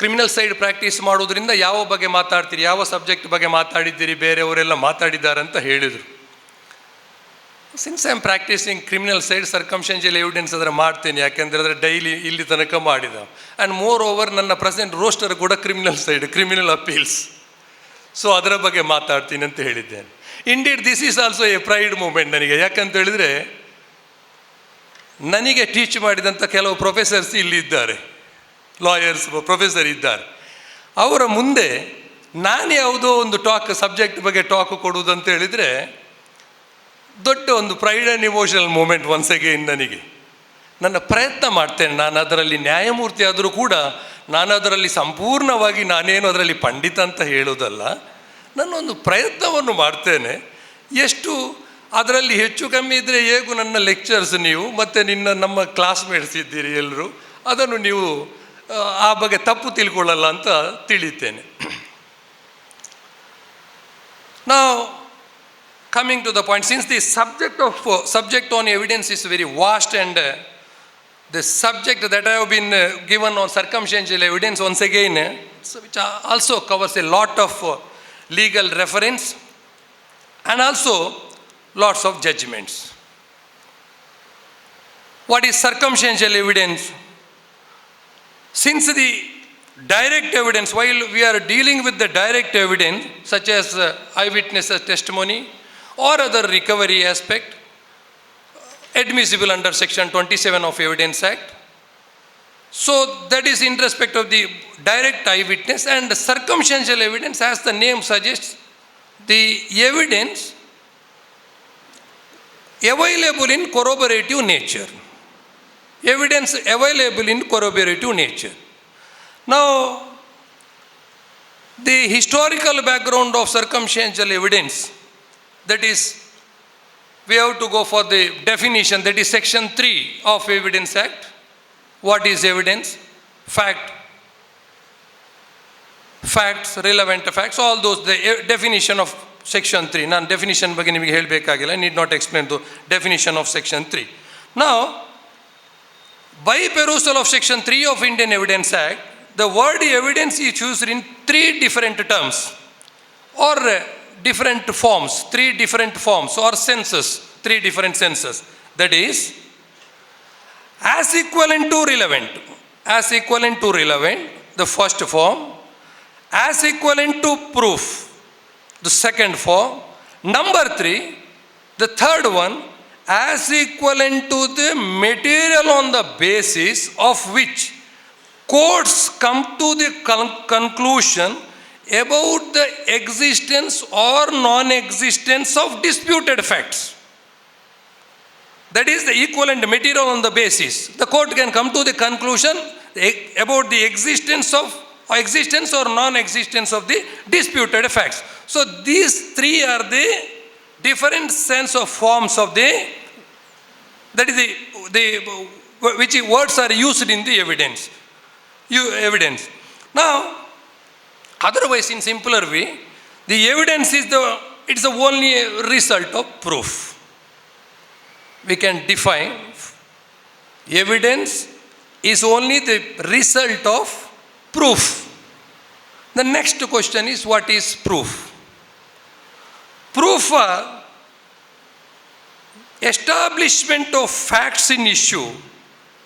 Speaker 1: ಕ್ರಿಮಿನಲ್ ಸೈಡ್ ಪ್ರಾಕ್ಟೀಸ್ ಮಾಡೋದ್ರಿಂದ ಯಾವ ಬಗ್ಗೆ ಮಾತಾಡ್ತೀರಿ, ಯಾವ ಸಬ್ಜೆಕ್ಟ್ ಬಗ್ಗೆ ಮಾತಾಡಿದ್ದೀರಿ, ಬೇರೆಯವರೆಲ್ಲ ಮಾತಾಡಿದ್ದಾರೆ ಅಂತ ಹೇಳಿದರು. Since I am practising criminal side, circumstantial evidence ಅದರ ಮಾಡ್ತೇನೆ, ಯಾಕೆಂದರೆ ಅದರ ಡೈಲಿ ಇಲ್ಲಿ ತನಕ ಮಾಡಿದ. ಆ್ಯಂಡ್ ಮೋರ್ ಓವರ್ ನನ್ನ ಪ್ರೆಸೆಂಟ್ ರೋಸ್ಟರ್ ಕೂಡ criminal side, criminal appeals. So ಅದರ ಬಗ್ಗೆ ಮಾತಾಡ್ತೀನಿ ಅಂತ ಹೇಳಿದ್ದೇನೆ. Indeed this is also a pride moment ನನಗೆ. ಯಾಕಂತ ಹೇಳಿದರೆ ನನಗೆ ಟೀಚ್ ಮಾಡಿದಂಥ ಕೆಲವು ಪ್ರೊಫೆಸರ್ಸ್ ಇಲ್ಲಿ ಇದ್ದಾರೆ, ಲಾಯರ್ಸ್ ಪ್ರೊಫೆಸರ್ ಇದ್ದಾರೆ. ಅವರ ಮುಂದೆ ನಾನು ಯಾವುದೋ ಒಂದು ಸಬ್ಜೆಕ್ಟ್ ಬಗ್ಗೆ ಟಾಕ್ ಕೊಡುವುದಂತ ಹೇಳಿದರೆ ದೊಡ್ಡ ಒಂದು pride and emotional moment once again ನನಗೆ. ನನ್ನ ಪ್ರಯತ್ನ ಮಾಡ್ತೇನೆ, ನಾನು ಅದರಲ್ಲಿ ನ್ಯಾಯಮೂರ್ತಿ ಆದರೂ ಕೂಡ ನಾನು ಅದರಲ್ಲಿ ಸಂಪೂರ್ಣವಾಗಿ ನಾನೇನು ಅದರಲ್ಲಿ ಪಂಡಿತ ಅಂತ ಹೇಳೋದಲ್ಲ. ನಾನೊಂದು ಪ್ರಯತ್ನವನ್ನು ಮಾಡ್ತೇನೆ. ಎಷ್ಟು ಅದರಲ್ಲಿ ಹೆಚ್ಚು ಕಮ್ಮಿ ಇದ್ದರೆ ಹೇಗೂ ನನ್ನ ಲೆಕ್ಚರ್ಸ್ ನೀವು ಮತ್ತು ನಮ್ಮ ಕ್ಲಾಸ್ಮೇಟ್ಸ್ ಇದ್ದೀರಿ ಎಲ್ಲರೂ, ಅದನ್ನು ನೀವು ಆ ಬಗ್ಗೆ ತಪ್ಪು ತಿಳ್ಕೊಳ್ಳಲ್ಲ ಅಂತ ತಿಳಿತೇನೆ. Now, coming to the point, since the subject on evidence is very vast, and the subject that I have been given on circumstantial evidence, once again, which also covers a lot of legal reference and also lots of judgments. What is circumstantial evidence? Since the direct evidence, while we are dealing with the direct evidence such as eyewitness testimony or other recovery aspect admissible under section 27 of Evidence Act, so that is in respect of the direct eyewitness. And circumstantial evidence, as the name suggests, the evidence available in corroborative nature. Evidence available in corroborative nature. Now, the historical background of circumstantial evidence, that is, we have to go for the definition, that is section 3 of Evidence Act. What is evidence? Facts, relevant facts, all those, the definition of section 3. Nan definition ಬಗ್ಗೆ ನಿಮಗೆ ಹೇಳಬೇಕಾಗಿಲ್ಲ, I need not explain the definition of section 3. Now, by perusal of section 3 of Indian Evidence Act, the word evidence is used in 3 different terms or different forms, 3 different forms or senses, 3 different senses. That is, as equivalent to relevant. As equivalent to relevant, the first form. As equivalent to proof, the second form. Number 3, the third one, as equivalent to the material on the basis of which courts come to the conclusion about the existence or non-existence of disputed facts. That is the equivalent material on the basis. The court can come to the conclusion about the existence or non-existence of the disputed facts. So these 3 are the different sense of forms of that is which words are used in the evidence. Now, otherwise, in simpler way, the evidence is it's the only result of proof. We can define evidence is only the result of proof. The next question is, what is proof? Proof are establishment of facts in issue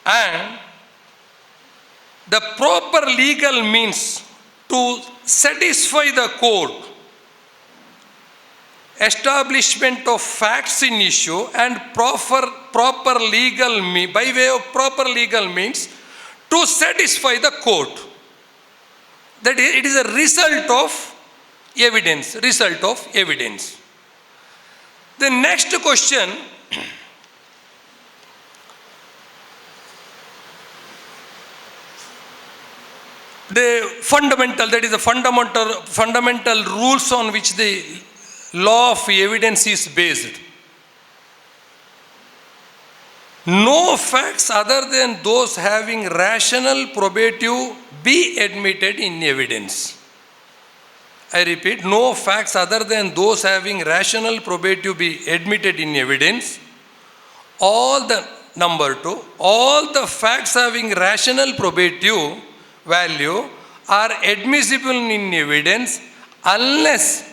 Speaker 1: and the proper legal means to satisfy the court. Establishment of facts in issue and proper legal by way of proper legal means to satisfy the court. That is, it is a result of evidence. The next question, the fundamental, that is the fundamental rules on which the law of evidence is based. No facts other than those having rational probative be admitted in evidence. I repeat, no facts other than those having rational probative be admitted in evidence. Number 2, all the facts having rational probative value are admissible in evidence unless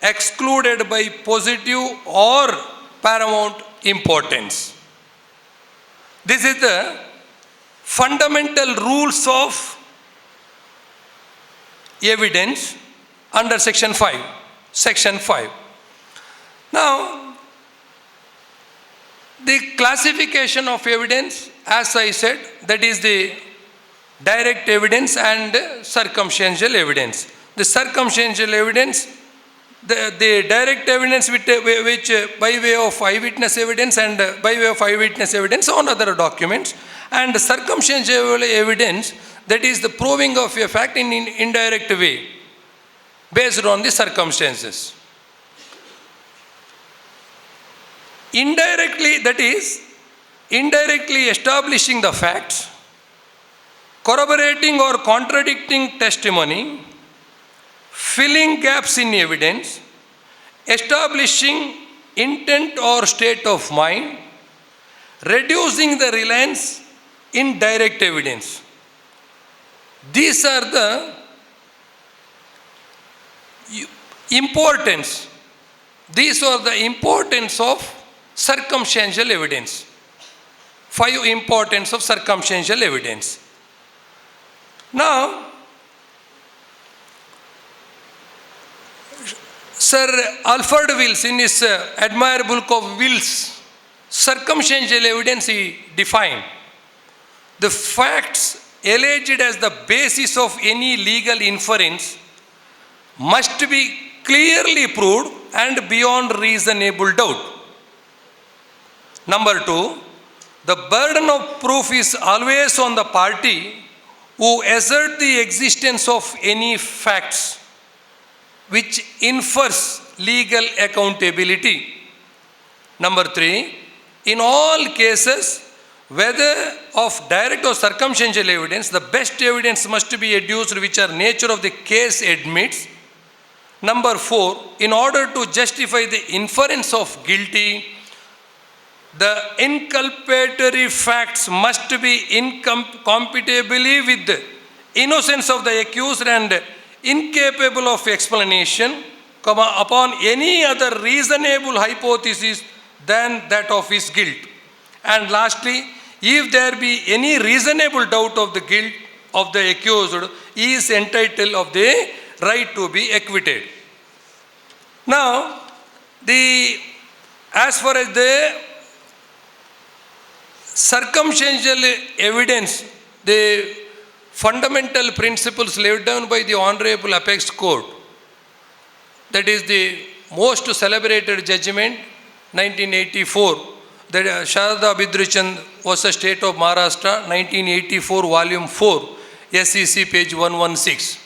Speaker 1: excluded by positive or paramount importance. This is the fundamental rules of evidence under section 5. Now, the classification of evidence, as I said, that is the direct evidence and circumstantial evidence. The circumstantial evidence, the direct evidence which by way of eyewitness evidence and by way of eyewitness evidence on other documents, and circumstantial evidence that is the proving of a fact in an indirect way, based on the circumstances. Indirectly, that is, indirectly establishing the facts, corroborating or contradicting testimony, filling gaps in evidence, establishing intent or state of mind, reducing the reliance in direct evidence. These are the importance. These are the importance of circumstantial evidence. 5 importance of circumstantial evidence. Now, Sir Alfred Wills, in his admirable book of Wills, circumstantial evidence, he defined the facts alleged as the basis of any legal inference must be clearly proved and beyond reasonable doubt. Number 2, the burden of proof is always on the party who assert the existence of any facts which infers legal accountability. Number 3, in all cases, whether of direct or circumstantial evidence, the best evidence must be adduced which our nature of the case admits. Number 4, in order to justify the inference of guilty, the inculpatory facts must be incompatibly with the innocence of the accused and incapable of explanation, upon any other reasonable hypothesis than that of his guilt. And lastly, if there be any reasonable doubt of the guilt of the accused, he is entitled of the right to be acquitted. Now, as far as the circumstantial evidence, the fundamental principles laid down by the Honorable Apex Court, that is the most celebrated judgment, 1984, that Sharada Bidruchand versus State of Maharashtra, 1984, Volume 4, SEC, page 116.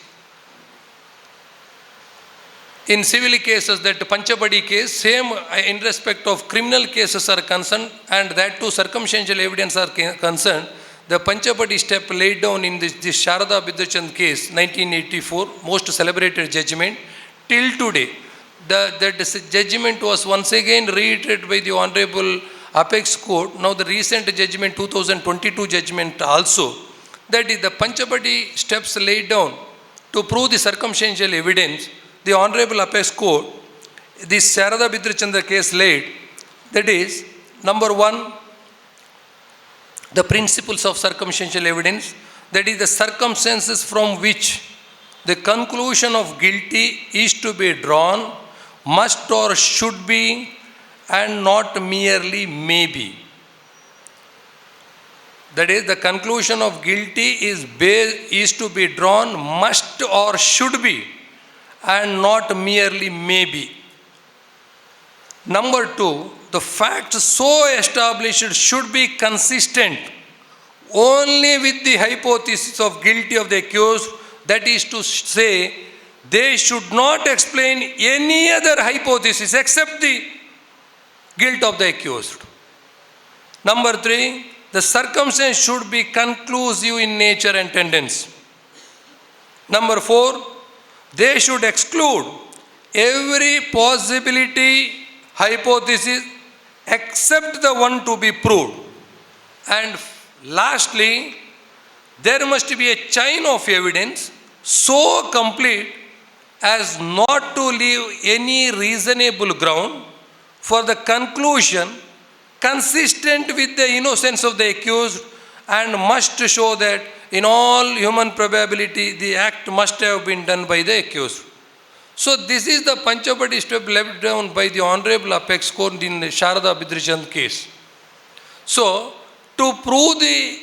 Speaker 1: In civil cases, that Panchapadi case, same in respect of criminal cases are concerned, and that too circumstantial evidence are concerned. The Panchapadi step laid down in this Sharada Bidruchand case, 1984, most celebrated judgment, till today. That judgment was once again reiterated by the Honorable Apex Court. Now the recent judgment, 2022 judgment also, that is the Panchapadi steps laid down to prove the circumstantial evidence. The Honorable Apex Court, this Sharada Bidruchand case laid, that is, number 1, the principles of circumstantial evidence, that is the circumstances from which the conclusion of guilty is to be drawn, must or should be, and not merely may be. That is, the conclusion of guilty is to be drawn, must or should be, and not merely may be. Number 2, the facts so established should be consistent only with the hypothesis of guilty of the accused, that is to say, they should not explain any other hypothesis except the guilt of the accused. Number 3, the circumstance should be conclusive in nature and tendency. Number 4, they should exclude every possibility hypothesis except the one to be proved. And lastly, there must be a chain of evidence so complete as not to leave any reasonable ground for the conclusion consistent with the innocence of the accused, and must show that in all human probability the act must have been done by the accused. So this is the Panchapadi step left down by the Honorable Apex Court in the Sharada Bidruchand case. So to prove the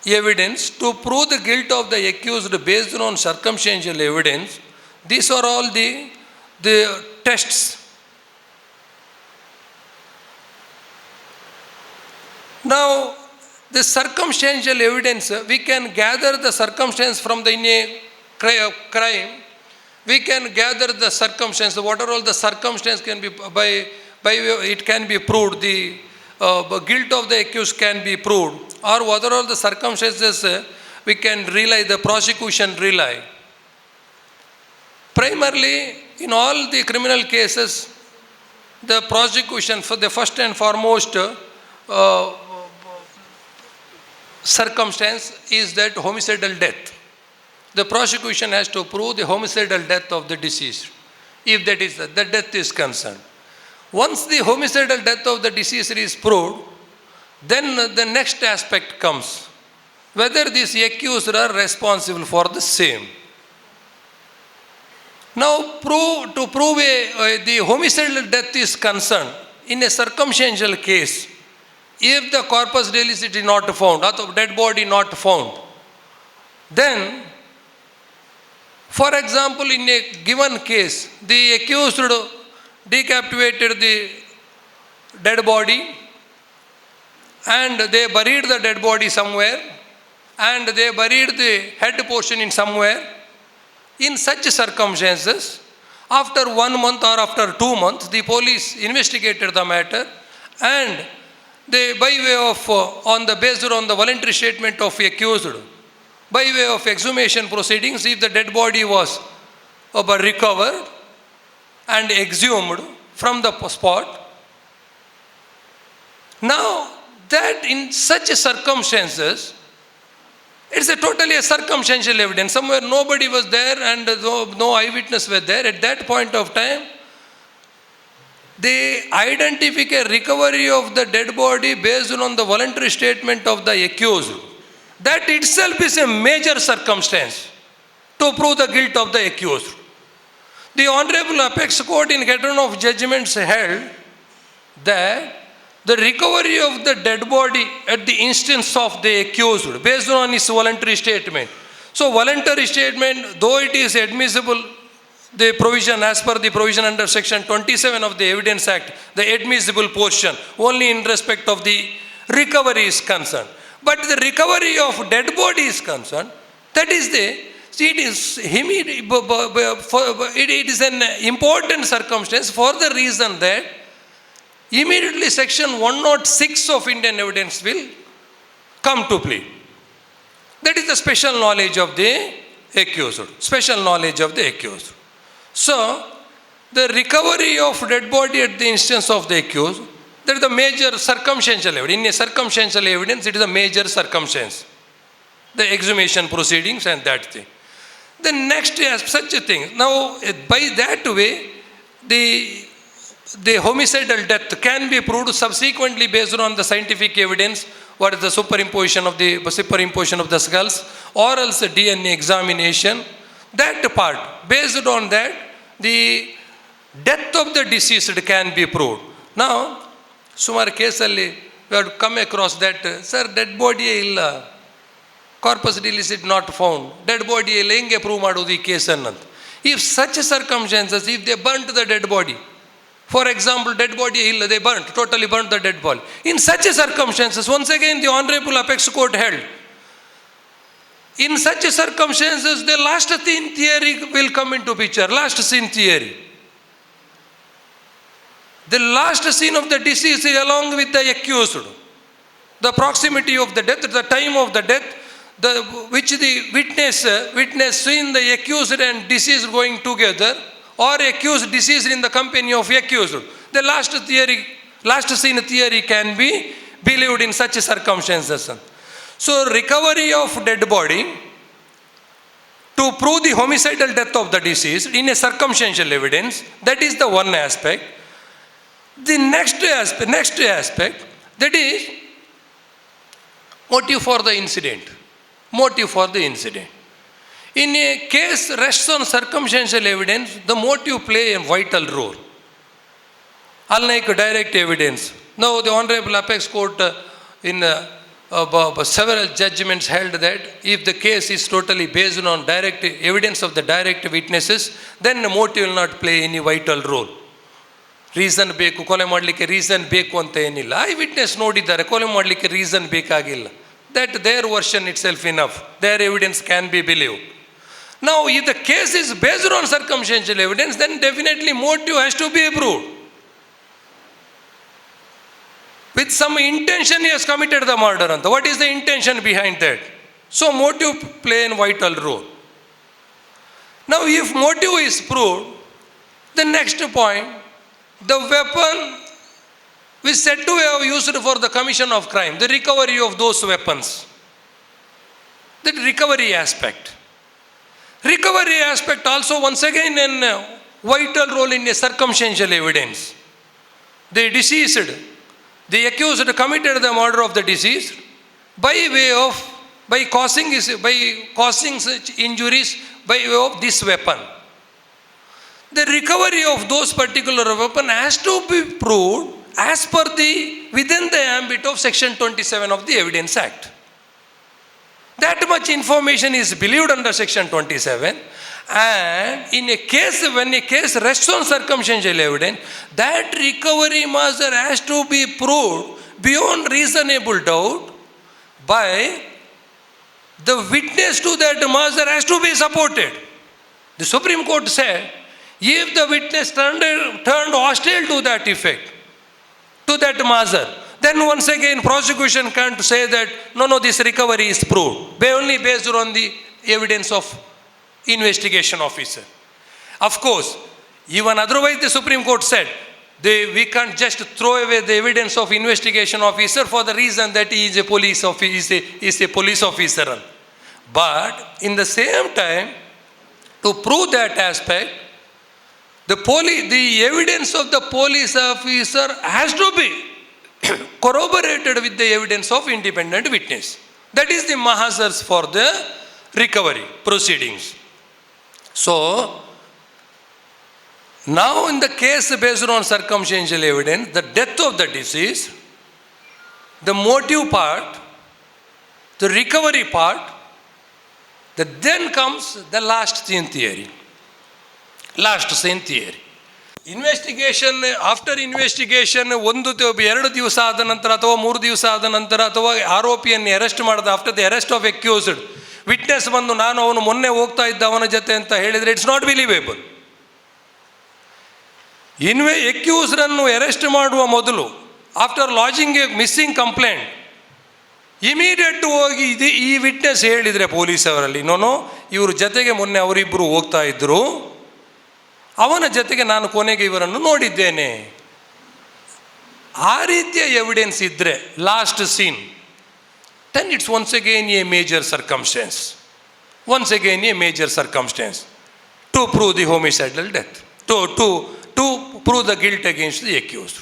Speaker 1: evidence, to prove the guilt of the accused based on circumstantial evidence, these are all the tests. Now, the circumstantial evidence, we can gather the circumstance from the in a crime, we can gather the circumstance, what are all the circumstances can be, by it can be proved, the guilt of the accused can be proved, or what are all the circumstances we can rely, the prosecution rely. Primarily, in all the criminal cases, the prosecution, for the first and foremost circumstance is that homicidal death. The prosecution has to prove the homicidal death of the deceased, if that is the death is concerned. Once the homicidal death of the deceased is proved, then the next aspect comes, whether these accused are responsible for the same. Now, to prove the homicidal death is concerned, in a circumstantial case, if the corpus delicti is not found, or the dead body not found, then, for example, in a given case, the accused decapitated the dead body and they buried the dead body somewhere and they buried the head portion in somewhere. In such circumstances, after 1 month or after 2 months, the police investigated the matter and they, by way of, based on the voluntary statement of accused, by way of exhumation proceedings, if the dead body was recovered and exhumed from the spot, now that in such circumstances, it's totally a circumstantial evidence. Somewhere nobody was there and no eyewitness were there. At that point of time, they identify a recovery of the dead body based on the voluntary statement of the accused. That itself is a major circumstance to prove the guilt of the accused. The Honorable Apex Court in Pattern of Judgments held that the recovery of the dead body at the instance of the accused based on his voluntary statement. So voluntary statement, though it is admissible, the provision as per the provision under section 27 of the Evidence Act, the admissible portion only in respect of the recovery is concerned. But the recovery of dead body is concerned, that is it is an important circumstance for the reason that immediately section 106 of Indian evidence will come to play. That is the special knowledge of the accused. Special knowledge of the accused. So, the recovery of dead body at the instance of the accused, that is the major circumstantial evidence. In a circumstantial evidence, it is a major circumstance. The exhumation proceedings and that thing. The next is such a thing. Now, by that way, the homicidal death can be proved subsequently based on the scientific evidence, what is the superimposition of the skulls, or else the DNA examination. That part, based on that, the death of the deceased can be proved. Now, Sumar Kesali, we have come across that, sir, dead body illa, corpus delicti not found, dead body illa, inge prove madudi case annant. If such circumstances, if they burnt the dead body, for example, dead body illa, they totally burnt the dead body. In such circumstances, once again the Honorable Apex Court held, in such circumstances, the last scene theory will come into picture. Last scene theory. The last scene of the deceased along with the accused. The proximity of the death, the time of the death, which the witness seen the accused and deceased going together, or accused deceased in the company of accused. The last scene theory can be believed in such circumstances. So, recovery of dead body to prove the homicidal death of the deceased in a circumstantial evidence, that is the one aspect. The next aspect, that is motive for the incident. Motive for the incident. In a case rests on circumstantial evidence, the motive play a vital role. Unlike direct evidence. Now, the Honorable Apex Court in several judgments held that if the case is totally based on direct evidence of the direct witnesses, then the motive will not play any vital role. Reason ಬೇಕು, ಕೊಲೆ ಮಾಡಲಿಕ್ಕೆ reason ಬೇಕು ಅಂತ ಏನಿಲ್ಲ. Eye witness ನೋಡಿದ್ದಾರೆ, ಕೊಲೆ ಮಾಡಲಿಕ್ಕೆ reason ಬೇಕಾಗಿಲ್ಲ. That their version itself enough, their evidence can be believe. Now, if the case is based on circumstantial evidence, then definitely motive has to be proved. With some intention he has committed the murder. What is the intention behind that? So motive play a vital role. Now, if motive is proved, the next point, the weapon which said to have used for the commission of crime, the recovery of those weapons, the recovery aspect. Recovery aspect also once again a vital role in a circumstantial evidence. The deceased, the accused committed the murder of the deceased by causing such injuries by way of this weapon. The recovery of those particular weapon has to be proved as per within the ambit of Section 27 of the Evidence Act. That much information is believed under Section 27, and in a case, when a case rests on circumstantial evidence, that recovery measure has to be proved beyond reasonable doubt by the witness to that measure has to be supported. The Supreme Court said, if the witness turned hostile to that effect, to that measure, then once again prosecution can't say that no, this recovery is proved only based on the evidence of investigation officer. Of course, even otherwise the Supreme Court said we can't just throw away the evidence of investigation officer for the reason that he is a police officer. But in the same time, to prove that aspect, the evidence of the police officer has to be corroborated with the evidence of independent witness. That is the mahazars for the recovery proceedings. So, now in the case based on circumstantial evidence, the death of the deceased, the motive part, the recovery part, then comes the last scene theory. Investigation, after investigation 1-2 ದಿವಸ ಆದ ನಂತರ ಅಥವಾ 3 ದಿವಸ ಆದ ನಂತರ ಅಥವಾ ಆರೋಪಿಯನ್ನು arrest ಮಾಡಿದ after the arrest of accused, witness ಬಂದು ನಾನು ಅವನು ಮೊನ್ನೆ ಹೋಗ್ತಾ ಇದ್ದ ಅವನ ಜೊತೆ ಅಂತ ಹೇಳಿದರೆ ಇಟ್ಸ್ ನಾಟ್ ಬಿಲೀವೇಬಲ್. ಅಕ್ಯೂಸ್ಡನ್ನು ಅರೆಸ್ಟ್ ಮಾಡುವ ಮೊದಲು, after lodging A missing complaint, immediate ಹೋಗಿ ಈ ವಿಟ್ನೆಸ್ ಹೇಳಿದರೆ ಪೊಲೀಸವರಲ್ಲಿ, ಇವ್ರ ಜೊತೆಗೆ ಮೊನ್ನೆ ಅವರಿಬ್ಬರು ಹೋಗ್ತಾ ಇದ್ದರು, ಅವನ ಜೊತೆಗೆ ನಾನು ಕೊನೆಗೆ ಇವರನ್ನು ನೋಡಿದ್ದೇನೆ, ಆ ರೀತಿಯ ಎವಿಡೆನ್ಸ್ ಇದ್ದರೆ last seen, then it's once again a major circumstance to prove the homicidal death, to prove the guilt against the accused.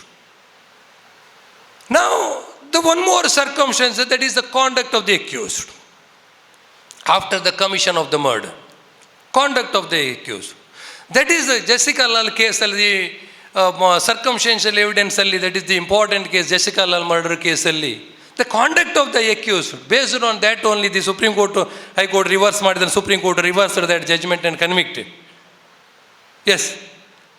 Speaker 1: Now, the one more circumstance, that is the conduct of the accused after the commission of the murder. Conduct of the accused. That is the Jessica Lal case ಅಲ್ಲಿ circumstantial evidence ಅಲ್ಲಿ, that is the important case, Jessica Lal murder case ಅಲ್ಲಿ, the conduct of the accused, based on that only the Supreme Court, High Court reverse ಮಾಡಿದ, Supreme Court reversed that judgment and convicted. Yes.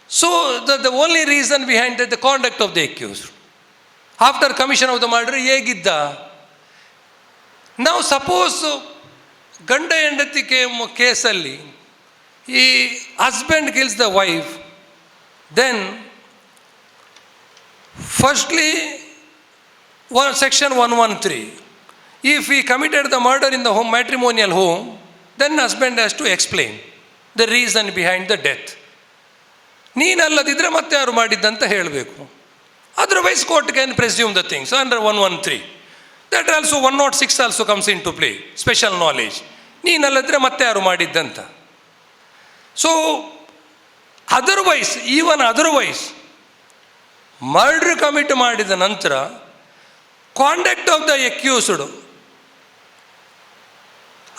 Speaker 1: So the only reason behind that, the conduct of the accused after commission of the murder ಹೇಗಿದ್ದ. Now suppose ಗಂಡ ಹೆಂಡತಿ ಕೇಸಲ್ಲಿ ಈ husband kills the wife, then firstly section 113, if he committed the murder in the home, matrimonial home, then husband has to explain the reason behind the death. ನೀನಲ್ಲದಿದ್ದರೆ ಮತ್ತೆ ಯಾರು ಮಾಡಿದ್ದಂತ ಹೇಳಬೇಕು. Otherwise court can presume the things under 113. That also 106 also comes into play, special knowledge. ನೀನಲ್ಲದಿದ್ದರೆ ಮತ್ತೆ ಯಾರು ಮಾಡಿದ್ದಂತ. So even otherwise murder commit ಮಾಡಿದ ನಂತರ conduct of the accused,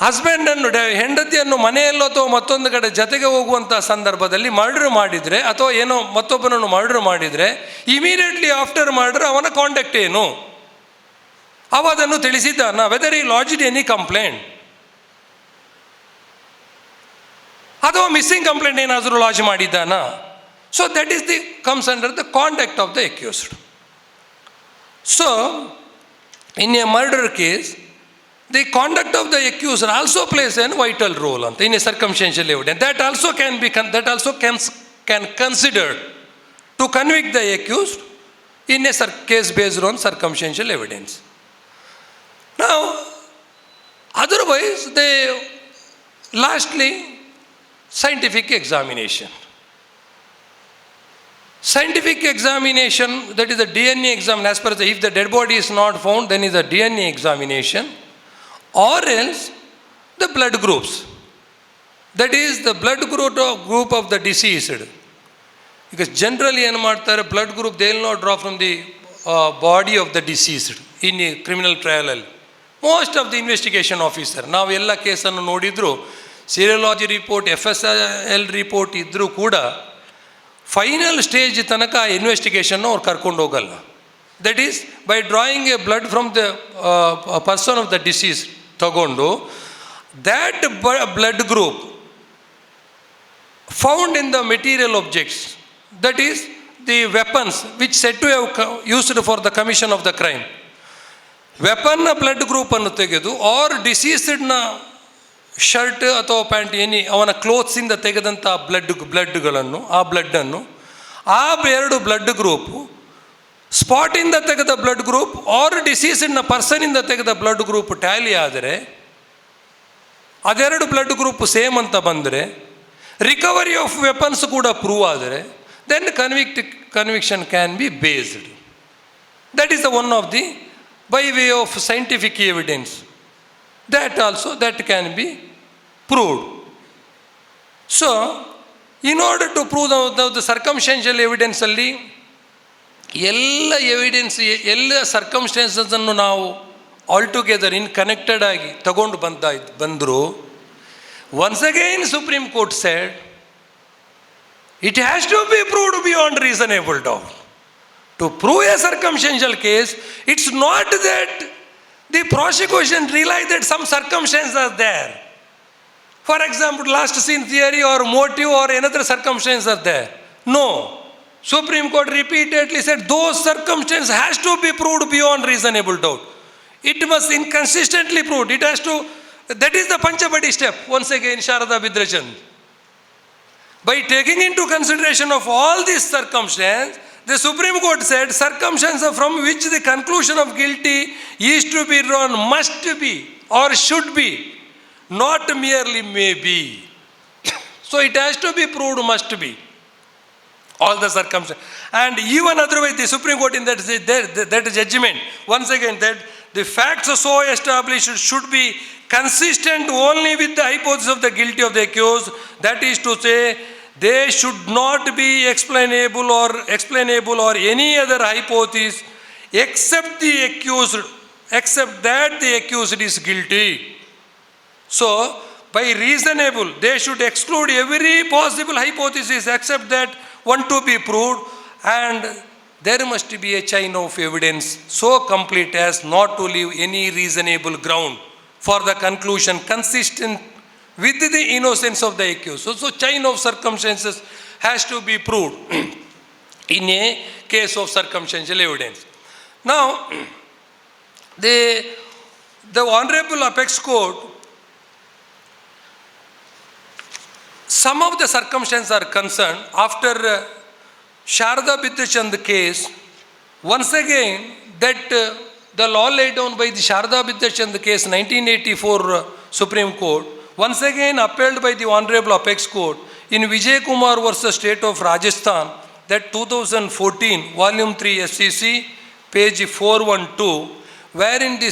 Speaker 1: ಹಸ್ಬೆಂಡನ್ನು ಹೆಂಡತಿಯನ್ನು ಮನೆಯಲ್ಲೋ ಅಥವಾ ಮತ್ತೊಂದು ಕಡೆ ಜೊತೆಗೆ ಹೋಗುವಂಥ ಸಂದರ್ಭದಲ್ಲಿ ಮರ್ಡರ್ ಮಾಡಿದರೆ ಅಥವಾ ಏನೋ ಮತ್ತೊಬ್ಬನನ್ನು ಮರ್ಡರ್ ಮಾಡಿದರೆ, ಇಮಿಡಿಯೇಟ್ಲಿ ಆಫ್ಟರ್ ಮರ್ಡರ್ ಅವನ ಕಾಂಡಕ್ಟ್ ಏನು, ಅವದನ್ನು ತಿಳಿಸಿದ್ದಾನ, ವೆದರ್ ಈ ಲಾಡ್ಜ್ಡ್ ಎನಿ ಕಂಪ್ಲೇಂಟ್ ಅಥವಾ ಮಿಸ್ಸಿಂಗ್ ಕಂಪ್ಲೇಂಟ್ ಏನಾದರೂ launch ಮಾಡಿದ್ದಾನ. So that is comes under the conduct of the accused. So, in a murder case, the conduct of the accuser also plays a vital role in a circumstantial evidence. That also can consider to convict the accused in a case based on circumstantial evidence. Now, otherwise, lastly, scientific examination. Scientific examination, that is the DNA examination, as per if the dead body is not found, then is a DNA examination, or else the blood groups. That is the blood group of the deceased. Because generally, blood group they will not draw from the body of the deceased in a criminal trial. Most of the investigation officer, now ಎಲ್ಲ ಕೇಸನ್ನು ನೋಡಿದ್ರು, ಸೀರಿಯಾಲಜಿ report, FSL report ಇದ್ದರೂ ಕೂಡ final stage ತನಕ ಇನ್ವೆಸ್ಟಿಗೇಷನ್ನು ಅವ್ರು ಕರ್ಕೊಂಡು ಹೋಗಲ್ಲ. That is by drawing a blood from the person of the deceased ತಗೊಂಡು that blood group found in the material objects, that is the weapons which said to have used for the commission of the crime, ವೆಪನ್ನ blood ಗ್ರೂಪನ್ನು ತೆಗೆದು or ಡಿಸೀಸ್ಡ್ನ shirt ಅಥವಾ pant ಅವನ ಕ್ಲೋತ್ಸಿಂದ ತೆಗೆದಂಥ ಬ್ಲಡ್ಗಳನ್ನು ಆ ಬ್ಲಡ್ಡನ್ನು ಆ ಎರಡು ಬ್ಲಡ್ ಗ್ರೂಪು ಸ್ಪಾಟಿಂದ ತೆಗೆದ ಬ್ಲಡ್ ಗ್ರೂಪ್ ಆರ್ ಡಿಸೀಸ್ಡ್ನ ಪರ್ಸನಿಂದ ತೆಗೆದ ಬ್ಲಡ್ ಗ್ರೂಪ್ ಟ್ಯಾಲಿ ಆದರೆ, ಅದೆರಡು ಬ್ಲಡ್ ಗ್ರೂಪ್ ಸೇಮ್ ಅಂತ ಬಂದರೆ, ರಿಕವರಿ ಆಫ್ ವೆಪನ್ಸ್ ಕೂಡ ಪ್ರೂವ್ ಆದರೆ, then conviction can be based. That is the one of the by way of scientific evidence. That also, that can be proved. So, in order to prove the circumstantial evidence ಅಲ್ಲಿ ಎಲ್ಲ evidence ಎಲ್ಲ ಸರ್ಕಮ್ಸ್ಟೆನ್ಸನ್ನು ನಾವು altogether connected ಆಗಿ ತಗೊಂಡು ಬಂದರು, once again supreme court said it has to be proved beyond reasonable doubt. To prove a circumstantial case, it's not that the prosecution realized that some circumstances are there. For example, last seen theory or motive or another circumstance are there. No. Supreme Court repeatedly said those circumstances has to be proved beyond reasonable doubt. It must inconsistently proved. It has to, that is the Panchabadi step. Once again, Sharada Bidrachand. By taking into consideration of all these circumstances, the Supreme Court said circumstances from which the conclusion of guilty is to be drawn must be or should be, not merely may be. So it has to be proved must be. All the circumstances. And even otherwise, the Supreme Court in that judgment, once again, that the facts so established should be consistent only with the hypothesis of the guilty of the accused. That is to say, they should not be explainable or any other hypothesis except that the accused is guilty. So, by reasonable, they should exclude every possible hypothesis except that one to be proved, and there must be a chain of evidence so complete as not to leave any reasonable ground for the conclusion consistent with the innocence of the accused. So chain of circumstances has to be proved in a case of circumstantial evidence. Now, the Honorable Apex Court, some of the circumstances are concerned after Sharada Bidrachand case. Once again, that the law laid down by the Sharada Bidrachand case 1984 Supreme Court, once again upheld by the Honorable Apex Court in Vijay Kumar versus State of Rajasthan, that 2014, Volume 3 FCC, page 412, wherein the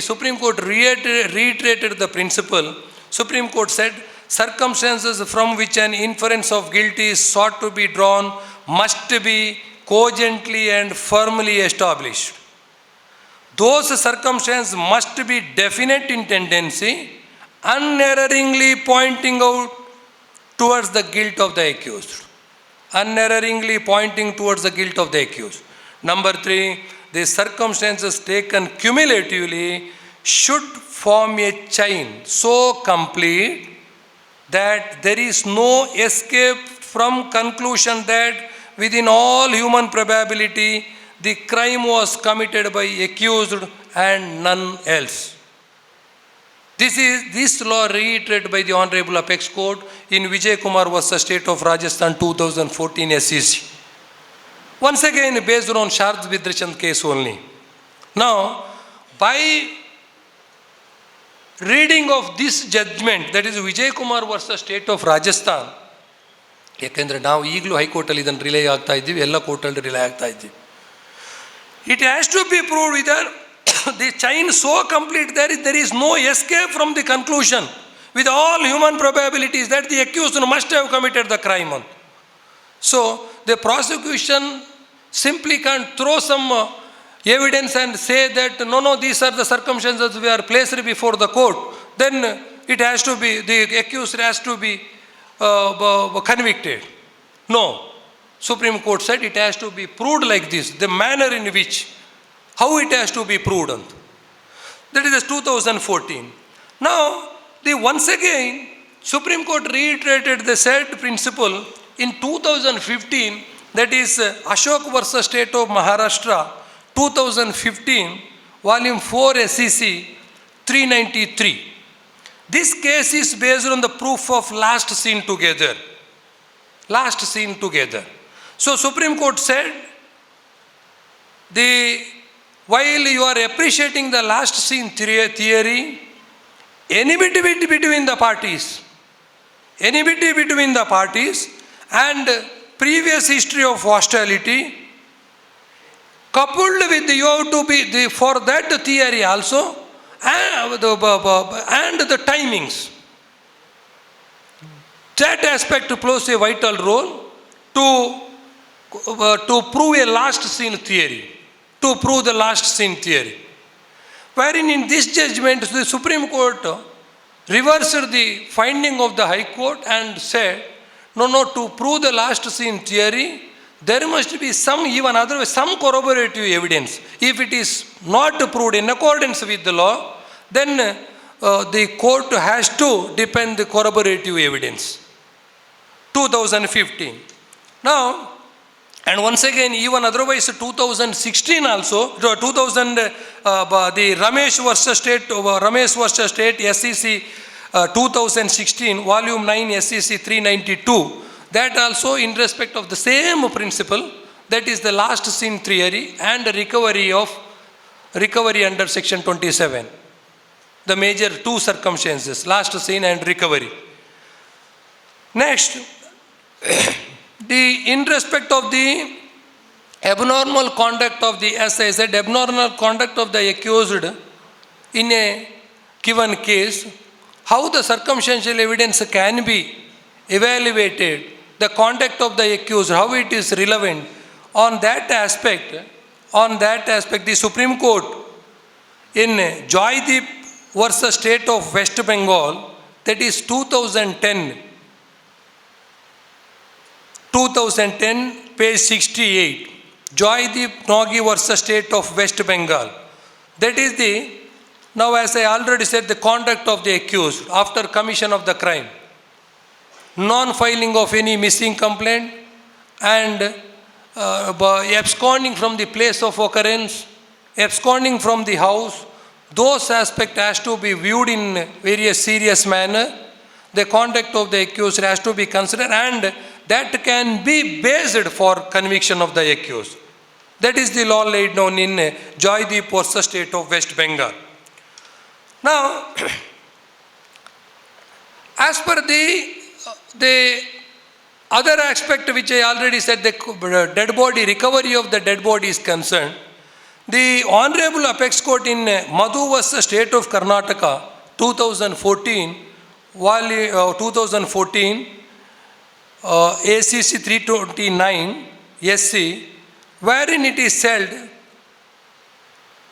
Speaker 1: Supreme Court reiterated the principle. Supreme Court said, circumstances from which an inference of guilt is sought to be drawn must be cogently and firmly established. Those circumstances must be definite in tendency, unerringly pointing out towards the guilt of the accused. Unerringly pointing towards the guilt of the accused. Number 3, the circumstances taken cumulatively should form a chain so complete that there is no escape from conclusion that within all human probability, the crime was committed by accused and none else. This law reiterated by the Honorable Apex Court in Vijay Kumar vs. State of Rajasthan 2014 SEC. Once again, based on Shard Vidrachand case only. Now, by reading of this judgment, that is Vijay Kumar vs. State of Rajasthan, ಯಾಕೆಂದರೆ ನಾವು ಈಗಲೂ ಹೈಕೋರ್ಟಲ್ಲಿ ಇದನ್ನು relay ಆಗ್ತಾ ಇದ್ದೀವಿ, ಎಲ್ಲ ಕೋರ್ಟಲ್ಲಿ relay ಆಗ್ತಾ ಇದ್ದೀವಿ. It has to be proved whether the chain so complete there is no escape from the conclusion with all human probabilities that the accused must have committed the crime on. So the prosecution simply can't throw some evidence and say that no, these are the circumstances we are placed before the court. Then it has to be, the accused has to be convicted. No. Supreme Court said it has to be proved like this, the manner in which, how it has to be proved. That is 2014. Now, once again, Supreme Court reiterated the said principle in 2015, that is Ashok vs. State of Maharashtra, 2015, Volume 4 SEC 393. This case is based on the proof of last seen together. Last seen together. So Supreme Court said, while you are appreciating the last seen theory, enmity between the parties and previous history of hostility, coupled with you have to be for that theory also, and the timings. That aspect plays a vital role to prove a last seen theory, to prove the last seen theory. Wherein in this judgment, the Supreme Court reversed the finding of the High Court and said, no, to prove the last seen theory, there must be some, even otherwise, some corroborative evidence. If it is not proved in accordance with the law, then the court has to depend the corroborative evidence. 2015. Now, and once again, even otherwise, 2016 also, the Ramesh versus State SEC 2016, Volume 9 SEC 392, that also in respect of the same principle, that is the last seen theory and recovery under Section 27. The major two circumstances, last seen and recovery. Next, in respect of the abnormal conduct of the, as I said, abnormal conduct of the accused in a given case, how the circumstantial evidence can be evaluated, the conduct of the accused, how it is relevant. On that aspect, the Supreme Court in Joydeep versus State of West Bengal, that is 2010, page 68, Joydeep Nogi versus State of West Bengal. That is now as I already said, the conduct of the accused after commission of the crime. Non-filing of any missing complaint and absconding from the place of occurrence, absconding from the house, those aspects has to be viewed in very serious manner. The conduct of the accused has to be considered, and that can be based for conviction of the accused. That is the law laid down in Joydeep versus State of West Bengal. Now, as per the other aspect which I already said, the dead body, recovery of the dead body is concerned, the Honorable Apex Court in Madhu vs. State of Karnataka, 2014, ACC 329 SC, wherein it is said,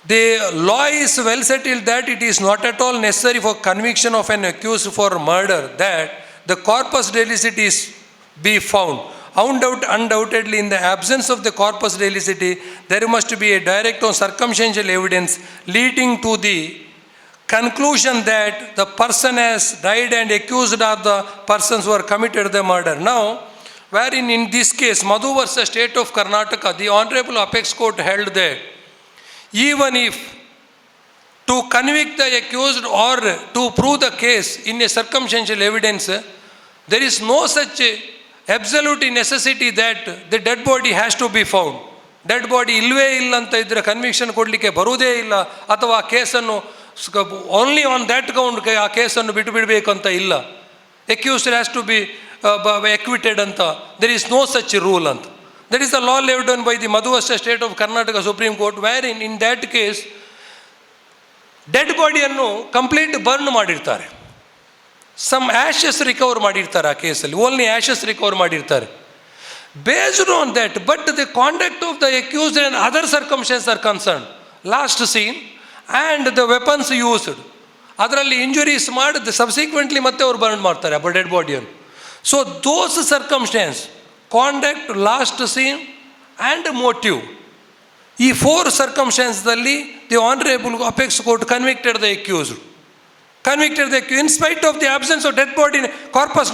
Speaker 1: the law is well settled that it is not at all necessary for conviction of an accused for murder that the corpus delicti is be found. Undoubtedly, in the absence of the corpus delicti, there must be a direct or circumstantial evidence leading to the conclusion that the person has died and accused are the persons who are committed the murder. Now, wherein in this case, Madhu versus State of Karnataka, the Honorable Apex Court held that even if to convict the accused or to prove the case in a circumstantial evidence, there is no such absolute necessity that the dead body has to be found. Dead body ಇಲ್ಲವೇ ಇಲ್ಲ ಅಂತ ಇದ್ದರೆ conviction ಕೊಡಲಿಕ್ಕೆ ಬರುವುದೇ ಇಲ್ಲ, ಅಥವಾ ಆ ಕೇಸನ್ನು ಓನ್ಲಿ ಆನ್ ದ್ಯಾಟ್ ಗೌಂಡ್ ಆ ಕೇಸನ್ನು ಬಿಟ್ಟು ಬಿಡಬೇಕಂತ ಇಲ್ಲ. Accused has to be acquitted ಅಂತ, there is no such rule ಅಂತ. That is the law laid down by the Madhu versus state of Karnataka supreme court, where in that case dead ಬಾಡಿಯನ್ನು complete burn ಮಾಡಿರ್ತಾರೆ. Some ashes recover ಮಾಡಿರ್ತಾರೆ ಆ ಕೇಸಲ್ಲಿ, only ashes recover ಮಾಡಿರ್ತಾರೆ. Based on that, but the conduct of the accused and other circumstances are concerned, last scene and the weapons used, ಅದರಲ್ಲಿ injuries ಮಾಡಿ subsequently ಮತ್ತೆ ಅವ್ರು ಬರ್ನ್ ಮಾಡ್ತಾರೆ ಆ ಡೆಡ್ ಬಾಡಿಯನ್ನು. So those circumstances, conduct, last seen and motive, ಈ 4 ಸರ್ಕಮ್ಸ್ಟೆನ್ಸ್ದಲ್ಲಿ the honourable apex court convicted the accused. In spite of the absence of dead body, corpus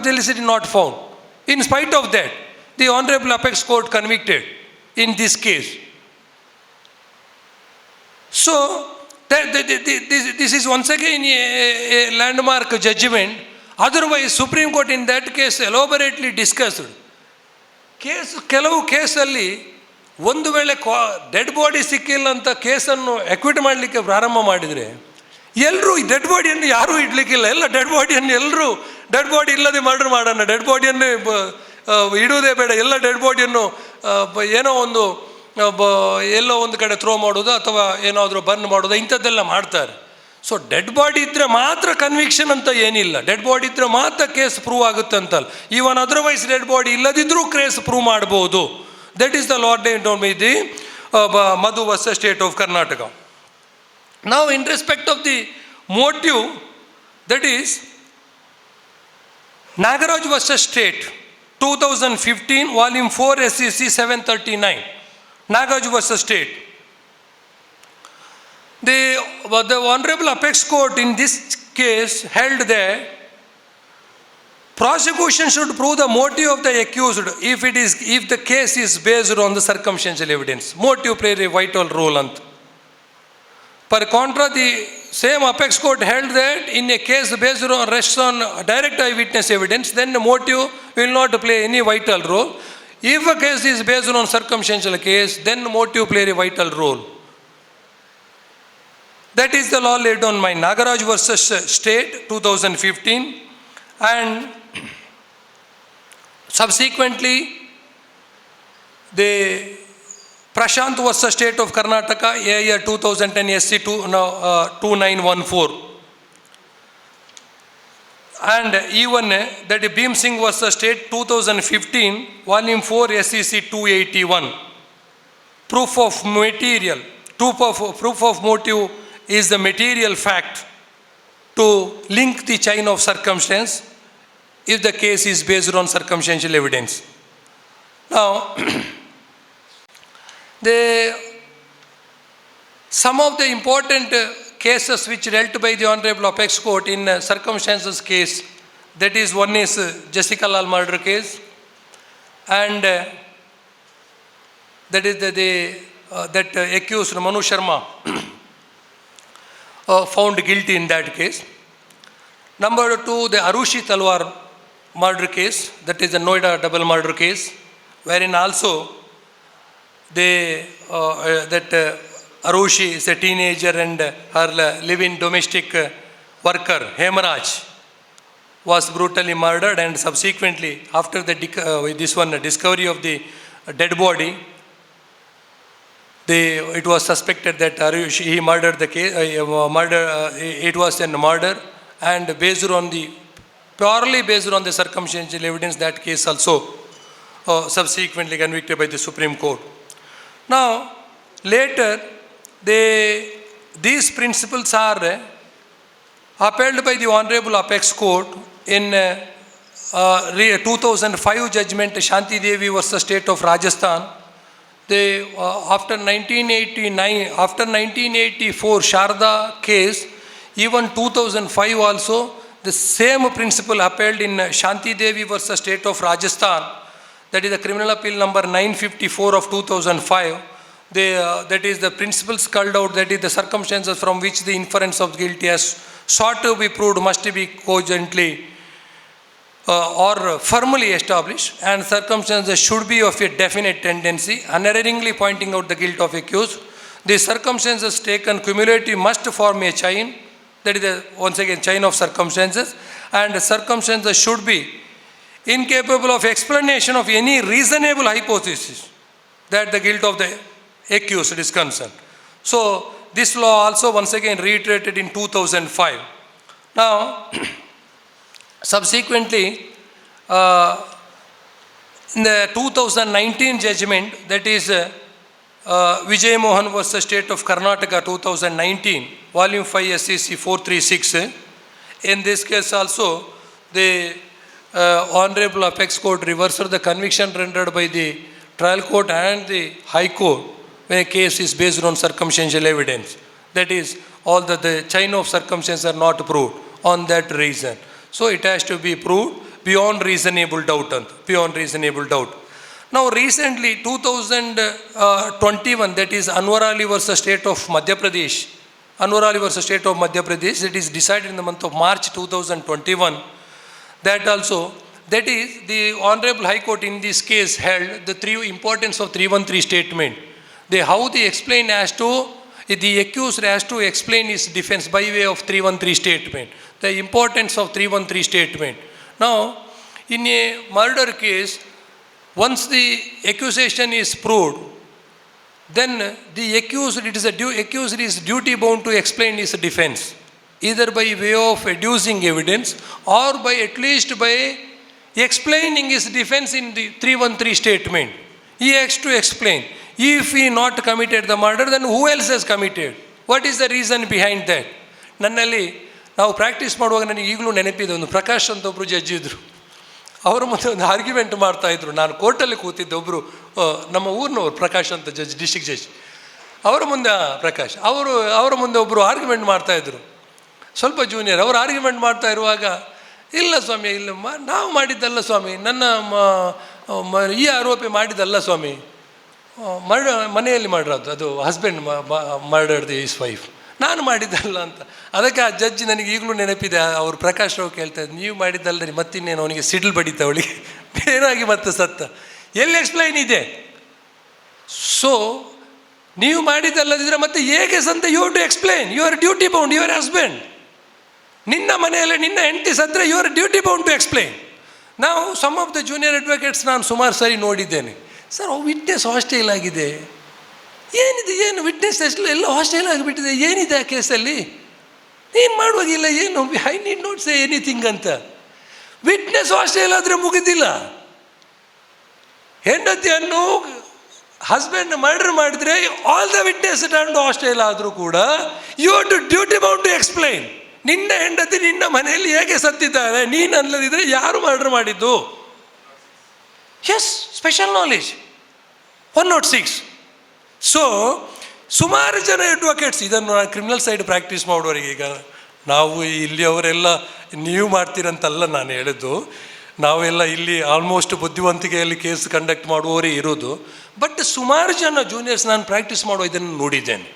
Speaker 1: delicti not found. In spite of that, the Honorable Apex Court convicted in this case. So, this is once again a landmark judgment. Otherwise, Supreme Court in that case elaborately discussed. ಕೆಲವು ಕೇಸಲ್ಲಿ ಒಂದು ವೇಳೆ dead body ಸಿಕ್ಕಿಲ್ಲ ಅಂತ ಕೇಸನ್ನು ಎಕ್ವಿಟ್ ಮಾಡಲಿಕ್ಕೆ ಪ್ರಾರಂಭ ಮಾಡಿದರೆ, ಎಲ್ಲರೂ ಡೆಡ್ ಬಾಡಿಯನ್ನು ಯಾರೂ ಇಡಲಿಕ್ಕಿಲ್ಲ, ಎಲ್ಲ ಡೆಡ್ ಬಾಡಿಯನ್ನು ಎಲ್ಲರೂ ಡೆಡ್ ಬಾಡಿ ಇಲ್ಲದೆ ಮರ್ಡರ್ ಮಾಡೋಣ, ಡೆಡ್ ಬಾಡಿಯನ್ನೇ ಇಡುವುದೇ ಬೇಡ, ಎಲ್ಲ ಡೆಡ್ ಬಾಡಿಯನ್ನು ಏನೋ ಒಂದು ಎಲ್ಲೋ ಒಂದು ಕಡೆ ಥ್ರೋ ಮಾಡೋದು ಅಥವಾ ಏನಾದರೂ ಬರ್ನ್ ಮಾಡೋದು, ಇಂಥದ್ದೆಲ್ಲ ಮಾಡ್ತಾರೆ. ಸೊ ಡೆಡ್ ಬಾಡಿ ಇದ್ದರೆ ಮಾತ್ರ ಕನ್ವಿಕ್ಷನ್ ಅಂತ ಏನಿಲ್ಲ, ಡೆಡ್ ಬಾಡಿ ಇದ್ದರೆ ಮಾತ್ರ ಕೇಸ್ ಪ್ರೂವ್ ಆಗುತ್ತೆ ಅಂತಲ್ಲ. ಈವನ್ ಅದರ್ವೈಸ್ ಡೆಡ್ ಬಾಡಿ ಇಲ್ಲದಿದ್ದರೂ ಕೇಸ್ ಪ್ರೂವ್ ಮಾಡ್ಬೋದು. That is the lord down by the Madhu versus state of Karnataka. Now, in respect of the motive, that is Nagaraj versus State, 2015, Volume 4, SEC 739, Nagaraj versus State. The Honorable Apex Court in this case held that prosecution should prove the motive of the accused if the case is based on the circumstantial evidence. Motive plays a vital role. Per contra, the same Apex Court held that in a case based on rests on direct eyewitness evidence, then the motive will not play any vital role. If a case is based on circumstantial case, then the motive plays a vital role. That is the law laid on by Nagaraj versus State, 2015, and subsequently the Prashant versus State of Karnataka, year 2010, SC 2914. And even that Bhim Singh versus State, 2015, Volume 4, SEC 281. Proof of motive is the material fact to link the chain of circumstance if the case is based on circumstantial evidence. Now, some of the important cases which dealt by the Honorable Apex Court in circumstances case, that is, one is Jessica Lal murder case, and that is that accused Manu Sharma found guilty in that case. Number 2, the Arushi Talwar murder case, that is the Noida double murder case, wherein also that Arushi is a teenager and her living domestic worker Hemaraj was brutally murdered, and subsequently after the discovery of the dead body, it was suspected that Arushi he murdered the case, it was a murder, and purely based on the circumstantial evidence, that case also subsequently convicted by the Supreme Court. Now, later, these principles are upheld by the Honorable Apex Court in 2005 judgment Shanti Devi versus State of Rajasthan. After 1984 Sharda case, even 2005 also, the same principle upheld in Shanti Devi versus State of Rajasthan, that is the criminal appeal number 954 of 2005. That is the principles called out, that is the circumstances from which the inference of guilt has sought to be proved must be cogently or firmly established, and circumstances should be of a definite tendency, unerringly pointing out the guilt of accused. The circumstances taken cumulatively must form a chain, that is once again chain of circumstances, and the circumstances should be incapable of explanation of any reasonable hypothesis that the guilt of the accused is concerned. So this law also once again reiterated in 2005. Now, subsequently, in the 2019 judgment, that is Vijay Mohan versus State of Karnataka 2019, Volume 5 SEC 436. In this case also, the Honorable Apex Court reversed the conviction rendered by the trial court and the High Court when a case is based on circumstantial evidence. That is, all the chain of circumstances are not proved on that reason. So it has to be proved beyond reasonable doubt. Beyond reasonable doubt. Now recently, 2021, that is Anwar Ali versus State of Madhya Pradesh. Anwar Ali versus State of Madhya Pradesh, it is decided in the month of March 2021. That also, that is the Honorable High Court in this case held the importance of 313 statement. How they explain as to, the accused has to explain his defense by way of 313 statement. The importance of 313 statement. Now, in a murder case, once the accusation is proved, then the accused is duty bound to explain his defense, either by way of adducing evidence or by at least by explaining his defense in the 313 statement. He has to explain. If he not committed the murder, then who else has committed? What is the reason behind that? ನನ್ನಲ್ಲಿ ನಾವು practice ಮಾಡುವಾಗ ನನಗೆ ಈಗಲೂ ನೆನಪಿದೆ, ಒಂದು ಪ್ರಕಾಶ್ ಅಂತ ಒಬ್ಬರು judge ಇದ್ದರು. ಅವರ ಮುಂದೆ ಒಂದು ಆರ್ಗ್ಯುಮೆಂಟ್ ಮಾಡ್ತಾಯಿದ್ರು. ನಾನು ಕೋರ್ಟಲ್ಲಿ ಕೂತಿದ್ದೆ, ಒಬ್ಬರು ನಮ್ಮ ಊರಿನವರು ಪ್ರಕಾಶ್ ಅಂತ ಜಡ್ಜ್, ಡಿಸ್ಟ್ರಿಕ್ಟ್ ಜಡ್ಜ್. ಅವರ ಮುಂದೆ ಅವರ ಮುಂದೆ ಒಬ್ಬರು ಆರ್ಗ್ಯುಮೆಂಟ್ ಮಾಡ್ತಾಯಿದ್ರು, ಸ್ವಲ್ಪ ಜೂನಿಯರ್. ಅವರು ಆರ್ಗ್ಯುಮೆಂಟ್ ಮಾಡ್ತಾ ಇರುವಾಗ, ಇಲ್ಲ ಸ್ವಾಮಿ, ಇಲ್ಲ ನಾವು ಮಾಡಿದ್ದಲ್ಲ ಸ್ವಾಮಿ, ನನ್ನ ಈ ಆರೋಪಿ ಮಾಡಿದ್ದಲ್ಲ ಸ್ವಾಮಿ, ಮನೆಯಲ್ಲಿ ಮಾಡಿರೋದು, ಅದು ಹಸ್ಬೆಂಡ್ ಮರ್ಡರ್ಡ್ ಈಸ್ ವೈಫ್, ನಾನು ಮಾಡಿದ್ದಲ್ಲ ಅಂತ. ಅದಕ್ಕೆ ಆ ಜಡ್ಜ್ ನನಗೆ ಈಗಲೂ ನೆನಪಿದೆ. ಅವರು ಪ್ರಕಾಶ್ ರಾವ್ ಕೇಳ್ತಾ ಇದ್ದು, ನೀವು ಮಾಡಿದ್ದಲ್ಲರಿ ಮತ್ತಿನ್ನೇನು ಅವನಿಗೆ ಸಿಡಿಲ್ ಬಡಿತ, ಅವಳಿಗೆ ಏನಾಗಿ ಮತ್ತೆ ಸತ್ತ, ಎಲ್ಲಿ ಎಕ್ಸ್ಪ್ಲೈನ್ ಇದೆ? ಸೊ ನೀವು ಮಾಡಿದ್ದಲ್ಲದಿದ್ರೆ ಮತ್ತೆ ಹೇಗೆ ಸಂತ? You have to explain, you are duty bound, you are husband. ನಿನ್ನ ಮನೆಯಲ್ಲಿ ನಿನ್ನ ಹೆಂಡತಿ ಸತ್ತರೆ you are duty bound to explain. ನಾವು some of the junior advocates ನಾನು ಸುಮಾರು ಸರಿ ನೋಡಿದ್ದೇನೆ. ಸರ್, ವಿಟ್ನೆಸ್ ಹಾಸ್ಟೈಲ್ ಆಗಿದೆ, ಏನಿದೆ, ಏನು ವಿಟ್ನೆಸ್ ಎಲ್ಲ ಹಾಸ್ಟೈಲ್ ಆಗಿಬಿಟ್ಟಿದೆ, ಏನಿದೆ ಆ ಕೇಸಲ್ಲಿ, ಏನು ಮಾಡುವಾಗಿಲ್ಲ, ಏನು I need not say anything ಅಂತ. ವಿಟ್ನೆಸ್ ಹಾಸ್ಟೈಲ್ ಆದರೆ ಮುಗಿದಿಲ್ಲ. ಹೆಂಡತಿಯನ್ನು ಹಸ್ಬೆಂಡ್ ಮರ್ಡರ್ ಮಾಡಿದರೆ all the witness turned hostile ಆದರೂ ಕೂಡ you have to duty bound to explain. ನಿನ್ನ ಹೆಂಡತಿ ನಿನ್ನ ಮನೆಯಲ್ಲಿ ಹೇಗೆ ಸತ್ತಿದ್ದಾರೆ, ನೀನು ಅಲ್ಲದಿದ್ದರೆ ಯಾರು ಮರ್ಡರ್ ಮಾಡಿದ್ದು? S, special knowledge 106. ಸೊ ಸುಮಾರು ಜನ ಅಡ್ವೊಕೇಟ್ಸ್ ಇದನ್ನು ಕ್ರಿಮಿನಲ್ ಸೈಡ್ ಪ್ರಾಕ್ಟೀಸ್ ಮಾಡೋರಿಗೆ, ಈಗ ನಾವು ಇಲ್ಲಿ ಅವರೆಲ್ಲ ನೀವು ಮಾಡ್ತೀರಂತಲ್ಲ ನಾನು ಹೇಳಿದ್ದು, ನಾವೆಲ್ಲ ಇಲ್ಲಿ ಆಲ್ಮೋಸ್ಟ್ ಬುದ್ಧಿವಂತಿಕೆಯಲ್ಲಿ ಕೇಸ್ ಕಂಡಕ್ಟ್ ಮಾಡುವವರೇ ಇರೋದು. ಬಟ್ ಸುಮಾರು ಜನ ಜೂನಿಯರ್ಸ್ ನಾನು ಪ್ರಾಕ್ಟೀಸ್ ಮಾಡೋ ಇದನ್ನು ನೋಡಿದ್ದೇನೆ.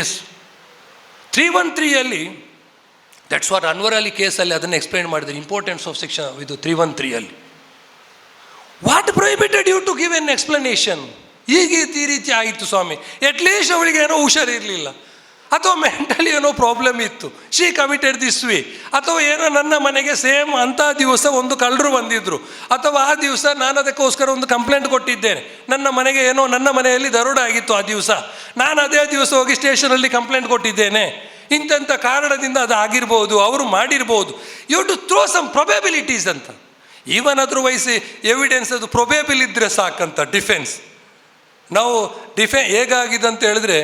Speaker 1: Yes, 313 that's what Anwar Ali ಕೇಸಲ್ಲಿ ಅದನ್ನು ಎಕ್ಸ್ಪ್ಲೈನ್ ಮಾಡಿದ್ದಾರೆ, ಇಂಪಾರ್ಟೆನ್ಸ್ ಆಫ್ ಸೆಕ್ಷನ್ ಇದು 313. What prohibited you to give an explanation? ಈ ರೀತಿ ಆಯಿತು ಸ್ವಾಮಿ, ಅಟ್ಲೀಸ್ಟ್ ಅವಳಿಗೆ ಏನೋ ಹುಷಾರಿರಲಿಲ್ಲ, ಅಥವಾ ಮೆಂಟಲಿ ಏನೋ ಪ್ರಾಬ್ಲಮ್ ಇತ್ತು, ಶಿ ಕಮಿಟೆಡ್ ದಿಸ್ ವೇ, ಅಥವಾ ಏನೋ ನನ್ನ ಮನೆಗೆ ಸೇಮ್ ಅಂಥ ದಿವಸ ಒಂದು ಕಳ್ಳರು ಬಂದಿದ್ದರು, ಅಥವಾ ಆ ದಿವಸ ನಾನು ಅದಕ್ಕೋಸ್ಕರ ಒಂದು ಕಂಪ್ಲೇಂಟ್ ಕೊಟ್ಟಿದ್ದೇನೆ, ನನ್ನ ಮನೆಗೆ ಏನೋ ನನ್ನ ಮನೆಯಲ್ಲಿ ದರೋಡೆ ಆಗಿತ್ತು ಆ ದಿವಸ, ನಾನು ಅದೇ ದಿವಸ ಹೋಗಿ ಸ್ಟೇಷನಲ್ಲಿ ಕಂಪ್ಲೇಂಟ್ ಕೊಟ್ಟಿದ್ದೇನೆ, ಇಂಥ ಕಾರಣದಿಂದ ಅದು ಆಗಿರ್ಬೋದು, ಅವರು ಮಾಡಿರ್ಬೋದು. You to throw some probabilities ಅಂತ. ಈವನ್ ಅದರ್ವೈಸ್ ಎವಿಡೆನ್ಸ್ ಅದು ಪ್ರೊಬೇಬಲ್ ಇದ್ದರೆ ಸಾಕಂತ ಡಿಫೆನ್ಸ್. ನಾವು ಹೇಗಾಗಿದೆ ಅಂತ ಹೇಳಿದ್ರೆ,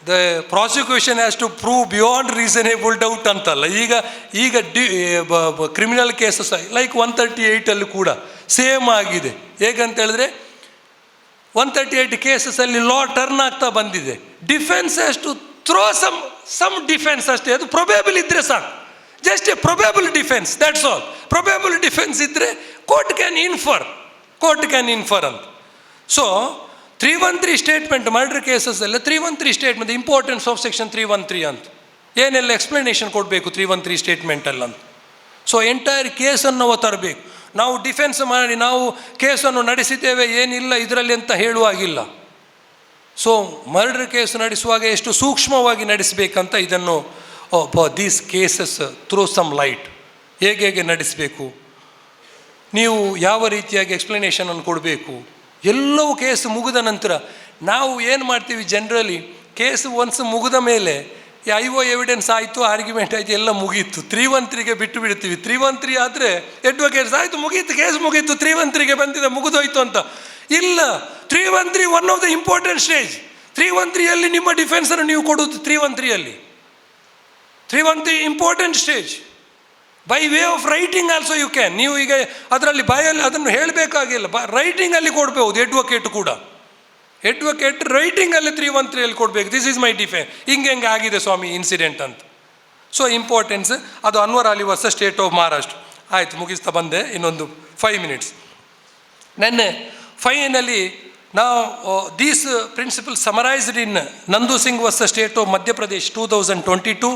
Speaker 1: the prosecution has to prove beyond reasonable doubt ಅಂತಲ್ಲ. ಈಗ ಕ್ರಿಮಿನಲ್ ಕೇಸಸ್ ಲೈಕ್ 138 ಕೂಡ ಸೇಮ್ ಆಗಿದೆ. ಹೇಗಂತ ಹೇಳಿದ್ರೆ 138 ಕೇಸಸಲ್ಲಿ ಲಾ ಟರ್ನ್ ಆಗ್ತಾ ಬಂದಿದೆ. Defence has to throw some defence ಅಷ್ಟೇ, ಅದು ಪ್ರೊಬೇಬಲ್ ಇದ್ದರೆ ಸಾಕು. Just a probable defence, that's all. Probable defence ಇದ್ದರೆ ಕೋರ್ಟ್ ಕ್ಯಾನ್ ಇನ್ಫರ್ ಅಂತ. ಸೊ 313 ಸ್ಟೇಟ್ಮೆಂಟ್ ಮರ್ಡರ್ ಕೇಸಸ್ ಎಲ್ಲ 313 ಸ್ಟೇಟ್ಮೆಂಟ್, ಇಂಪಾರ್ಟೆನ್ಸ್ ಆಫ್ ಸೆಕ್ಷನ್ 313 ಅಂತ ಏನೆಲ್ಲ ಎಕ್ಸ್ಪ್ಲನೇಷನ್ ಕೊಡಬೇಕು 313 ಸ್ಟೇಟ್ಮೆಂಟಲ್ಲ ಅಂತ. ಸೊ ಎಂಟೈರ್ ಕೇಸನ್ನು ನಾವು ತರಬೇಕು. ನಾವು ಡಿಫೆನ್ಸ್ ಮಾಡಿ ನಾವು ಕೇಸನ್ನು ನಡೆಸಿದ್ದೇವೆ ಏನಿಲ್ಲ ಇದರಲ್ಲಿ ಅಂತ ಹೇಳುವಾಗಿಲ್ಲ. ಸೊ ಮರ್ಡರ್ ಕೇಸ್ ನಡೆಸುವಾಗ ಎಷ್ಟು ಸೂಕ್ಷ್ಮವಾಗಿ ನಡೆಸಬೇಕಂತ ಇದನ್ನು these cases through some light, ಹೇಗೆ ನಡೆಸಬೇಕು, ನೀವು ಯಾವ ರೀತಿಯಾಗಿ ಎಕ್ಸ್ಪ್ಲನೇಷನನ್ನು ಕೊಡಬೇಕು, ಎಲ್ಲವೂ ಕೇಸ್ ಮುಗಿದ ನಂತರ. ನಾವು ಏನು ಮಾಡ್ತೀವಿ ಜನರಲಿ, ಕೇಸ್ ಒನ್ಸ್ ಮುಗಿದ ಮೇಲೆ ಐವೋ ಎವಿಡೆನ್ಸ್ ಆಯಿತು, ಆರ್ಗ್ಯುಮೆಂಟ್ ಆಯಿತು, ಎಲ್ಲ ಮುಗೀತು, 313ಗೆ ಬಿಟ್ಟು ಬಿಡ್ತೀವಿ. 313 ಆದರೆ ಅಡ್ವೊಕೇಟ್ಸ್ ಆಯಿತು ಮುಗೀತು, ಕೇಸ್ ಮುಗೀತು, 313ಗೆ ಬಂದಿದೆ ಮುಗಿದೋಯ್ತು ಅಂತ. ಇಲ್ಲ, 313 one of the important stage. 313 ನಿಮ್ಮ ಡಿಫೆನ್ಸನ್ನು ನೀವು ಕೊಡೋದು 313 important stage. By way of writing also you can. ನೀವು ಈಗ ಅದರಲ್ಲಿ ಬಾಯಲ್ಲಿ ಅದನ್ನು ಹೇಳಬೇಕಾಗಿಲ್ಲ, ರೈಟಿಂಗಲ್ಲಿ ಕೊಡಬಹುದು. ಅಡ್ವೊಕೇಟ್ ರೈಟಿಂಗಲ್ಲಿ 313 ಕೊಡಬೇಕು, ದಿಸ್ ಈಸ್ ಮೈ ಡಿಫೆನ್ಸ್, ಹಿಂಗೆ ಆಗಿದೆ ಸ್ವಾಮಿ ಇನ್ಸಿಡೆಂಟ್ ಅಂತ. ಸೊ ಇಂಪಾರ್ಟೆನ್ಸ್ ಅದು Anwar Ali versus state of Maharashtra. ಆಯಿತು, ಮುಗಿಸ್ತಾ ಬಂದೆ, ಇನ್ನೊಂದು 5 minutes. ನೆನ್ನೆ ಫೈನಲಿ ನಾವು ದೀಸ್ ಪ್ರಿನ್ಸಿಪಲ್ ಸಮರೈಸ್ಡ್ ಇನ್ ನಂದು Singh versus state of Madhya Pradesh 2022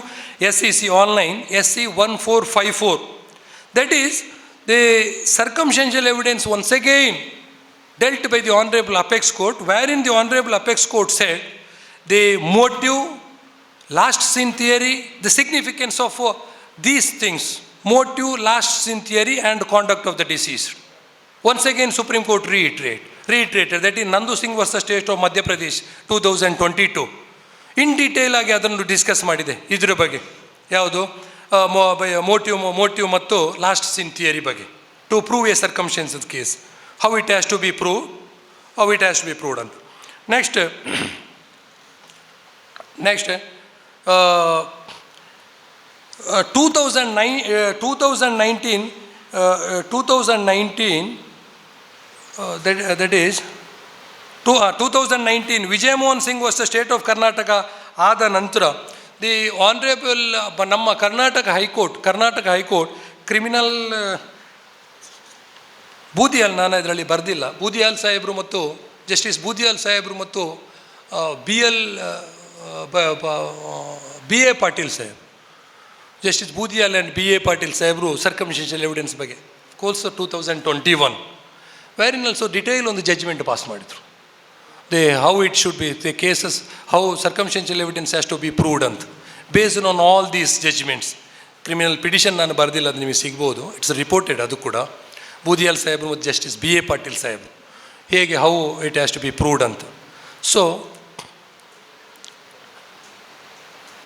Speaker 1: SEC online SC 1454. That is the circumstantial evidence once again dealt by the Honorable Apex Court, wherein the Honorable Apex Court said the motive, last scene theory, the significance of these things, motive, last scene theory and conduct of the deceased. Once again Supreme Court reiterated that in Nandu Singh versus State of Madhya Pradesh 2022 in detail ಆಗಿ ಅದನ್ನು discuss ಮಾಡಿದೆ. ಇದ್ರ ಬಗ್ಗೆ ಯಾವುದು motive ಮತ್ತು last seen theory ಬಗ್ಗೆ, to prove a circumstances case, how it has to be proved ಅಂತ. Next 2019 Vijaya Mohan Singh versus state of Karnataka ಆದ ನಂತರ ದಿ ಆನರೇಬಲ್ ನಮ್ಮ ಕರ್ನಾಟಕ ಹೈಕೋರ್ಟ್ ಕ್ರಿಮಿನಲ್ ಬೂದಿಯಾಲ್, ನಾನು ಇದರಲ್ಲಿ ಬರೆದಿಲ್ಲ, ಬೂದಿಯಾಲ್ ಸಾಹೇಬರು ಮತ್ತು ಜಸ್ಟಿಸ್ ಬೂದಿಯಾಲ್ ಸಾಹೇಬರು ಮತ್ತು BA ಪಾಟೀಲ್ ಸಾಹೇಬ್, justice Budihal and BA Patil ಸಾಹೇಬರು ಸರ್ಕಮ್ಸ್ಟೆನ್ಷಿಯಲ್ ಎವಿಡೆನ್ಸ್ ಬಗ್ಗೆ ಕೋಲ್ಸ್ 2021 ವೇರಿನ್ ಆಲ್ಸೋ ಡಿಟೇಲ್ ಒಂದು ಜಡ್ಜ್ಮೆಂಟ್ ಪಾಸ್ ಮಾಡಿದರು. How it should be the cases, how circumstantial evidence has to be proved ಅಂತ. Based on all these judgments, criminal petition ನಾನು ಬರೆದಿಲ್ಲ, ಅದು ನಿಮಗೆ ಸಿಗ್ಬೋದು, ಇಟ್ಸ್ ರಿಪೋರ್ಟೆಡ್. ಅದು ಕೂಡ ಬೂದಿಯಾಲ್ ಸಾಹೇಬರು ಮತ್ತು ಜಸ್ಟಿಸ್ BA ಪಾಟೀಲ್ ಸಾಹೇಬರು ಹೇಗೆ how it has to be proved ಅಂತ. So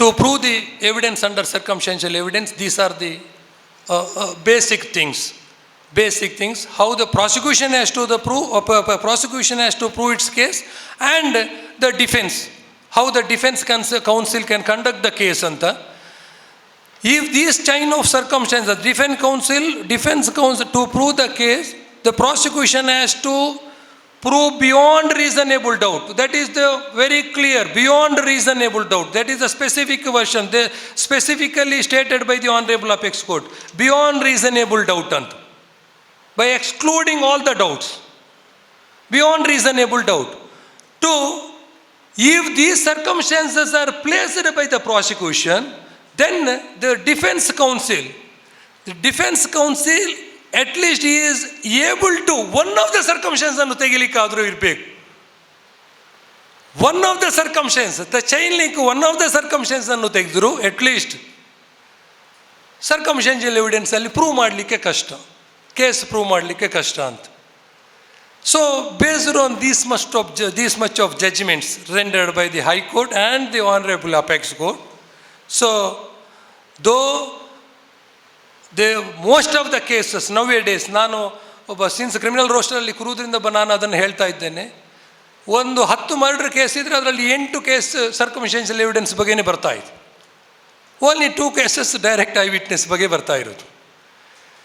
Speaker 1: to prove the evidence under circumstantial evidence, these are the basic things, how the prosecution has to prove its case, and the defense, how the defense counsel can conduct the case anta. If these chain of circumstances, defense counsel to prove the case, the prosecution has to prove beyond reasonable doubt. That is the very clear, beyond reasonable doubt. That is the specific version, they specifically stated by the Honorable Apex Court, beyond reasonable doubt anta, by excluding all the doubts, beyond reasonable doubt. If these circumstances are placed by the prosecution, then the defense counsel at least he is able to one of the circumstances ಅನ್ನು ತೆಗಿಲಿಕ್ಕಾದರೂ ಇರಬೇಕು. One of the circumstances, the chain link, one of the circumstances ಅನ್ನು ತೆಗೆದ್ರು at least circumstantial ಎವಿಡೆನ್ಸಲ್ಲಿ prove ಮಾಡಲಿಕ್ಕೆ ಕಷ್ಟ, case prove ಮಾಡಲಿಕ್ಕೆ ಕಷ್ಟ ಅಂತ. So based on these much of judgements rendered by the high court and the honourable apex court, so most of the cases now A days, ನಾನು since criminal ರೋಸ್ಟರಲ್ಲಿ ಕುರುವುದರಿಂದ ನಾನು ಅದನ್ನು ಹೇಳ್ತಾ ಇದ್ದೇನೆ, ಒಂದು 10 ಮರ್ಡರ್ ಕೇಸ್ ಇದ್ದರೆ ಅದರಲ್ಲಿ 8 ಕೇಸ್ ಸರ್ಕಮ್ಸ್ಟೆನ್ಷಿಯಲ್ ಎವಿಡೆನ್ಸ್ ಬಗ್ಗೆನೇ ಬರ್ತಾ ಇದೆ. Only 2 cases direct eye witness ಬಗ್ಗೆ ಬರ್ತಾ ಇರೋದು.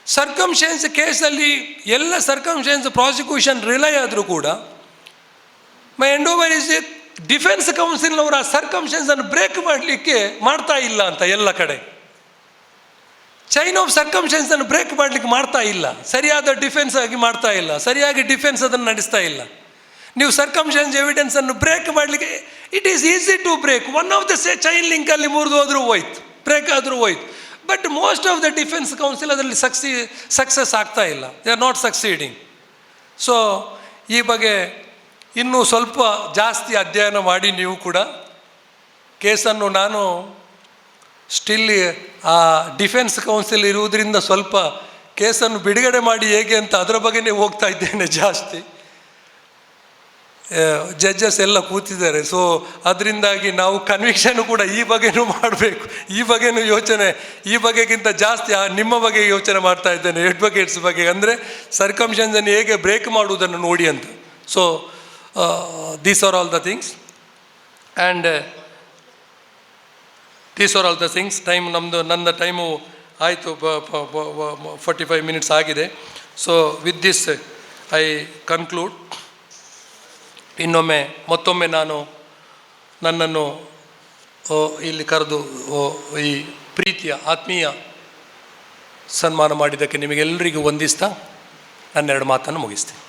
Speaker 1: ಸರ್ಕಮ್ಸ್ಟೆನ್ಸ್ ಕೇಸಲ್ಲಿ ಎಲ್ಲ ಸರ್ಕಮ್ಸ್ಟೆನ್ಸ್ ಪ್ರಾಸಿಕ್ಯೂಷನ್ ರಿಲೈ ಆದರೂ ಕೂಡ ಮೈ ಎಂಡೋವರ್ ಇಸ್ ಎ ಡಿಫೆನ್ಸ್ ಕೌನ್ಸಿಲ್ನವರು ಆ ಸರ್ಕಮ್ಸ್ಟೆನ್ಸನ್ನು ಬ್ರೇಕ್ ಮಾಡಲಿಕ್ಕೆ ಮಾಡ್ತಾ ಇಲ್ಲ ಅಂತ ಎಲ್ಲ ಕಡೆ. ಚೈನ್ ಆಫ್ ಸರ್ಕಮ್ಸ್ಟೆನ್ಸನ್ನು ಬ್ರೇಕ್ ಮಾಡಲಿಕ್ಕೆ ಮಾಡ್ತಾ ಇಲ್ಲ, ಸರಿಯಾದ ಡಿಫೆನ್ಸ್ ಆಗಿ ಮಾಡ್ತಾ ಇಲ್ಲ, ಸರಿಯಾಗಿ ಡಿಫೆನ್ಸ್ ಅದನ್ನು ನಡೆಸ್ತಾ ಇಲ್ಲ. ನೀವು ಸರ್ಕಮ್ಸ್ಟೆನ್ಸ್ ಎವಿಡೆನ್ಸನ್ನು ಬ್ರೇಕ್ ಮಾಡಲಿಕ್ಕೆ it is easy to break. One of the chain ಲಿಂಕಲ್ಲಿ ಮುರಿದು ಹೋದರೂ ಹೋಯ್ತು, ಬ್ರೇಕ್ ಆದರೂ ಹೋಯ್ತು. But most of the defence counsel ಅದರಲ್ಲಿ ಸಕ್ಸಸ್ ಆಗ್ತಾ ಇಲ್ಲ, they are not succeeding. So ಈ ಬಗ್ಗೆ ಇನ್ನೂ ಸ್ವಲ್ಪ ಜಾಸ್ತಿ ಅಧ್ಯಯನ ಮಾಡಿ ನೀವು ಕೂಡ ಕೇಸನ್ನು, ನಾನು ಸ್ಟಿಲ್ ಆ ಡಿಫೆನ್ಸ್ ಕೌನ್ಸಿಲ್ ಇರುವುದರಿಂದ ಸ್ವಲ್ಪ ಕೇಸನ್ನು ಬಿಡುಗಡೆ ಮಾಡಿ ಹೇಗೆ ಅಂತ ಅದರ ಬಗ್ಗೆನೇ ಹೋಗ್ತಾ ಇದ್ದೇನೆ ಜಾಸ್ತಿ. ಜಡ್ಜಸ್ ಎಲ್ಲ ಕೂತಿದ್ದಾರೆ. ಸೊ ಅದರಿಂದಾಗಿ ನಾವು ಕನ್ವಿಕ್ಷನ್ ಕೂಡ ಈ ಬಗ್ಗೆನೂ ಮಾಡಬೇಕು, ಈ ಬಗ್ಗೆನೂ ಯೋಚನೆ, ಈ ಬಗ್ಗೆಗಿಂತ ಜಾಸ್ತಿ ನಿಮ್ಮ ಬಗ್ಗೆ ಯೋಚನೆ ಮಾಡ್ತಾ ಇದ್ದೇನೆ, ಅಡ್ವೊಕೇಟ್ಸ್ ಬಗ್ಗೆ. ಅಂದರೆ ಸರ್ಕಮ್ಸ್ಟೆನ್ಸನ್ನು ಹೇಗೆ ಬ್ರೇಕ್ ಮಾಡುವುದನ್ನು ನೋಡಿ ಅಂತ. So these are all the things and these are all the things. Time ನನ್ನ ಟೈಮು ಆಯಿತು, 45 ಮಿನಿಟ್ಸ್ ಆಗಿದೆ. So with this I conclude. ಮತ್ತೊಮ್ಮೆ ನಾನು ನನ್ನನ್ನು ಇಲ್ಲಿ ಕರೆದು ಈ ಪ್ರೀತಿಯ ಆತ್ಮೀಯ ಸನ್ಮಾನ ಮಾಡಿದ್ದಕ್ಕೆ ನಿಮಗೆಲ್ಲರಿಗೂ ವಂದಿಸ್ತಾ ನನ್ನೆರಡು ಮಾತನ್ನು ಮುಗಿಸ್ತೀನಿ.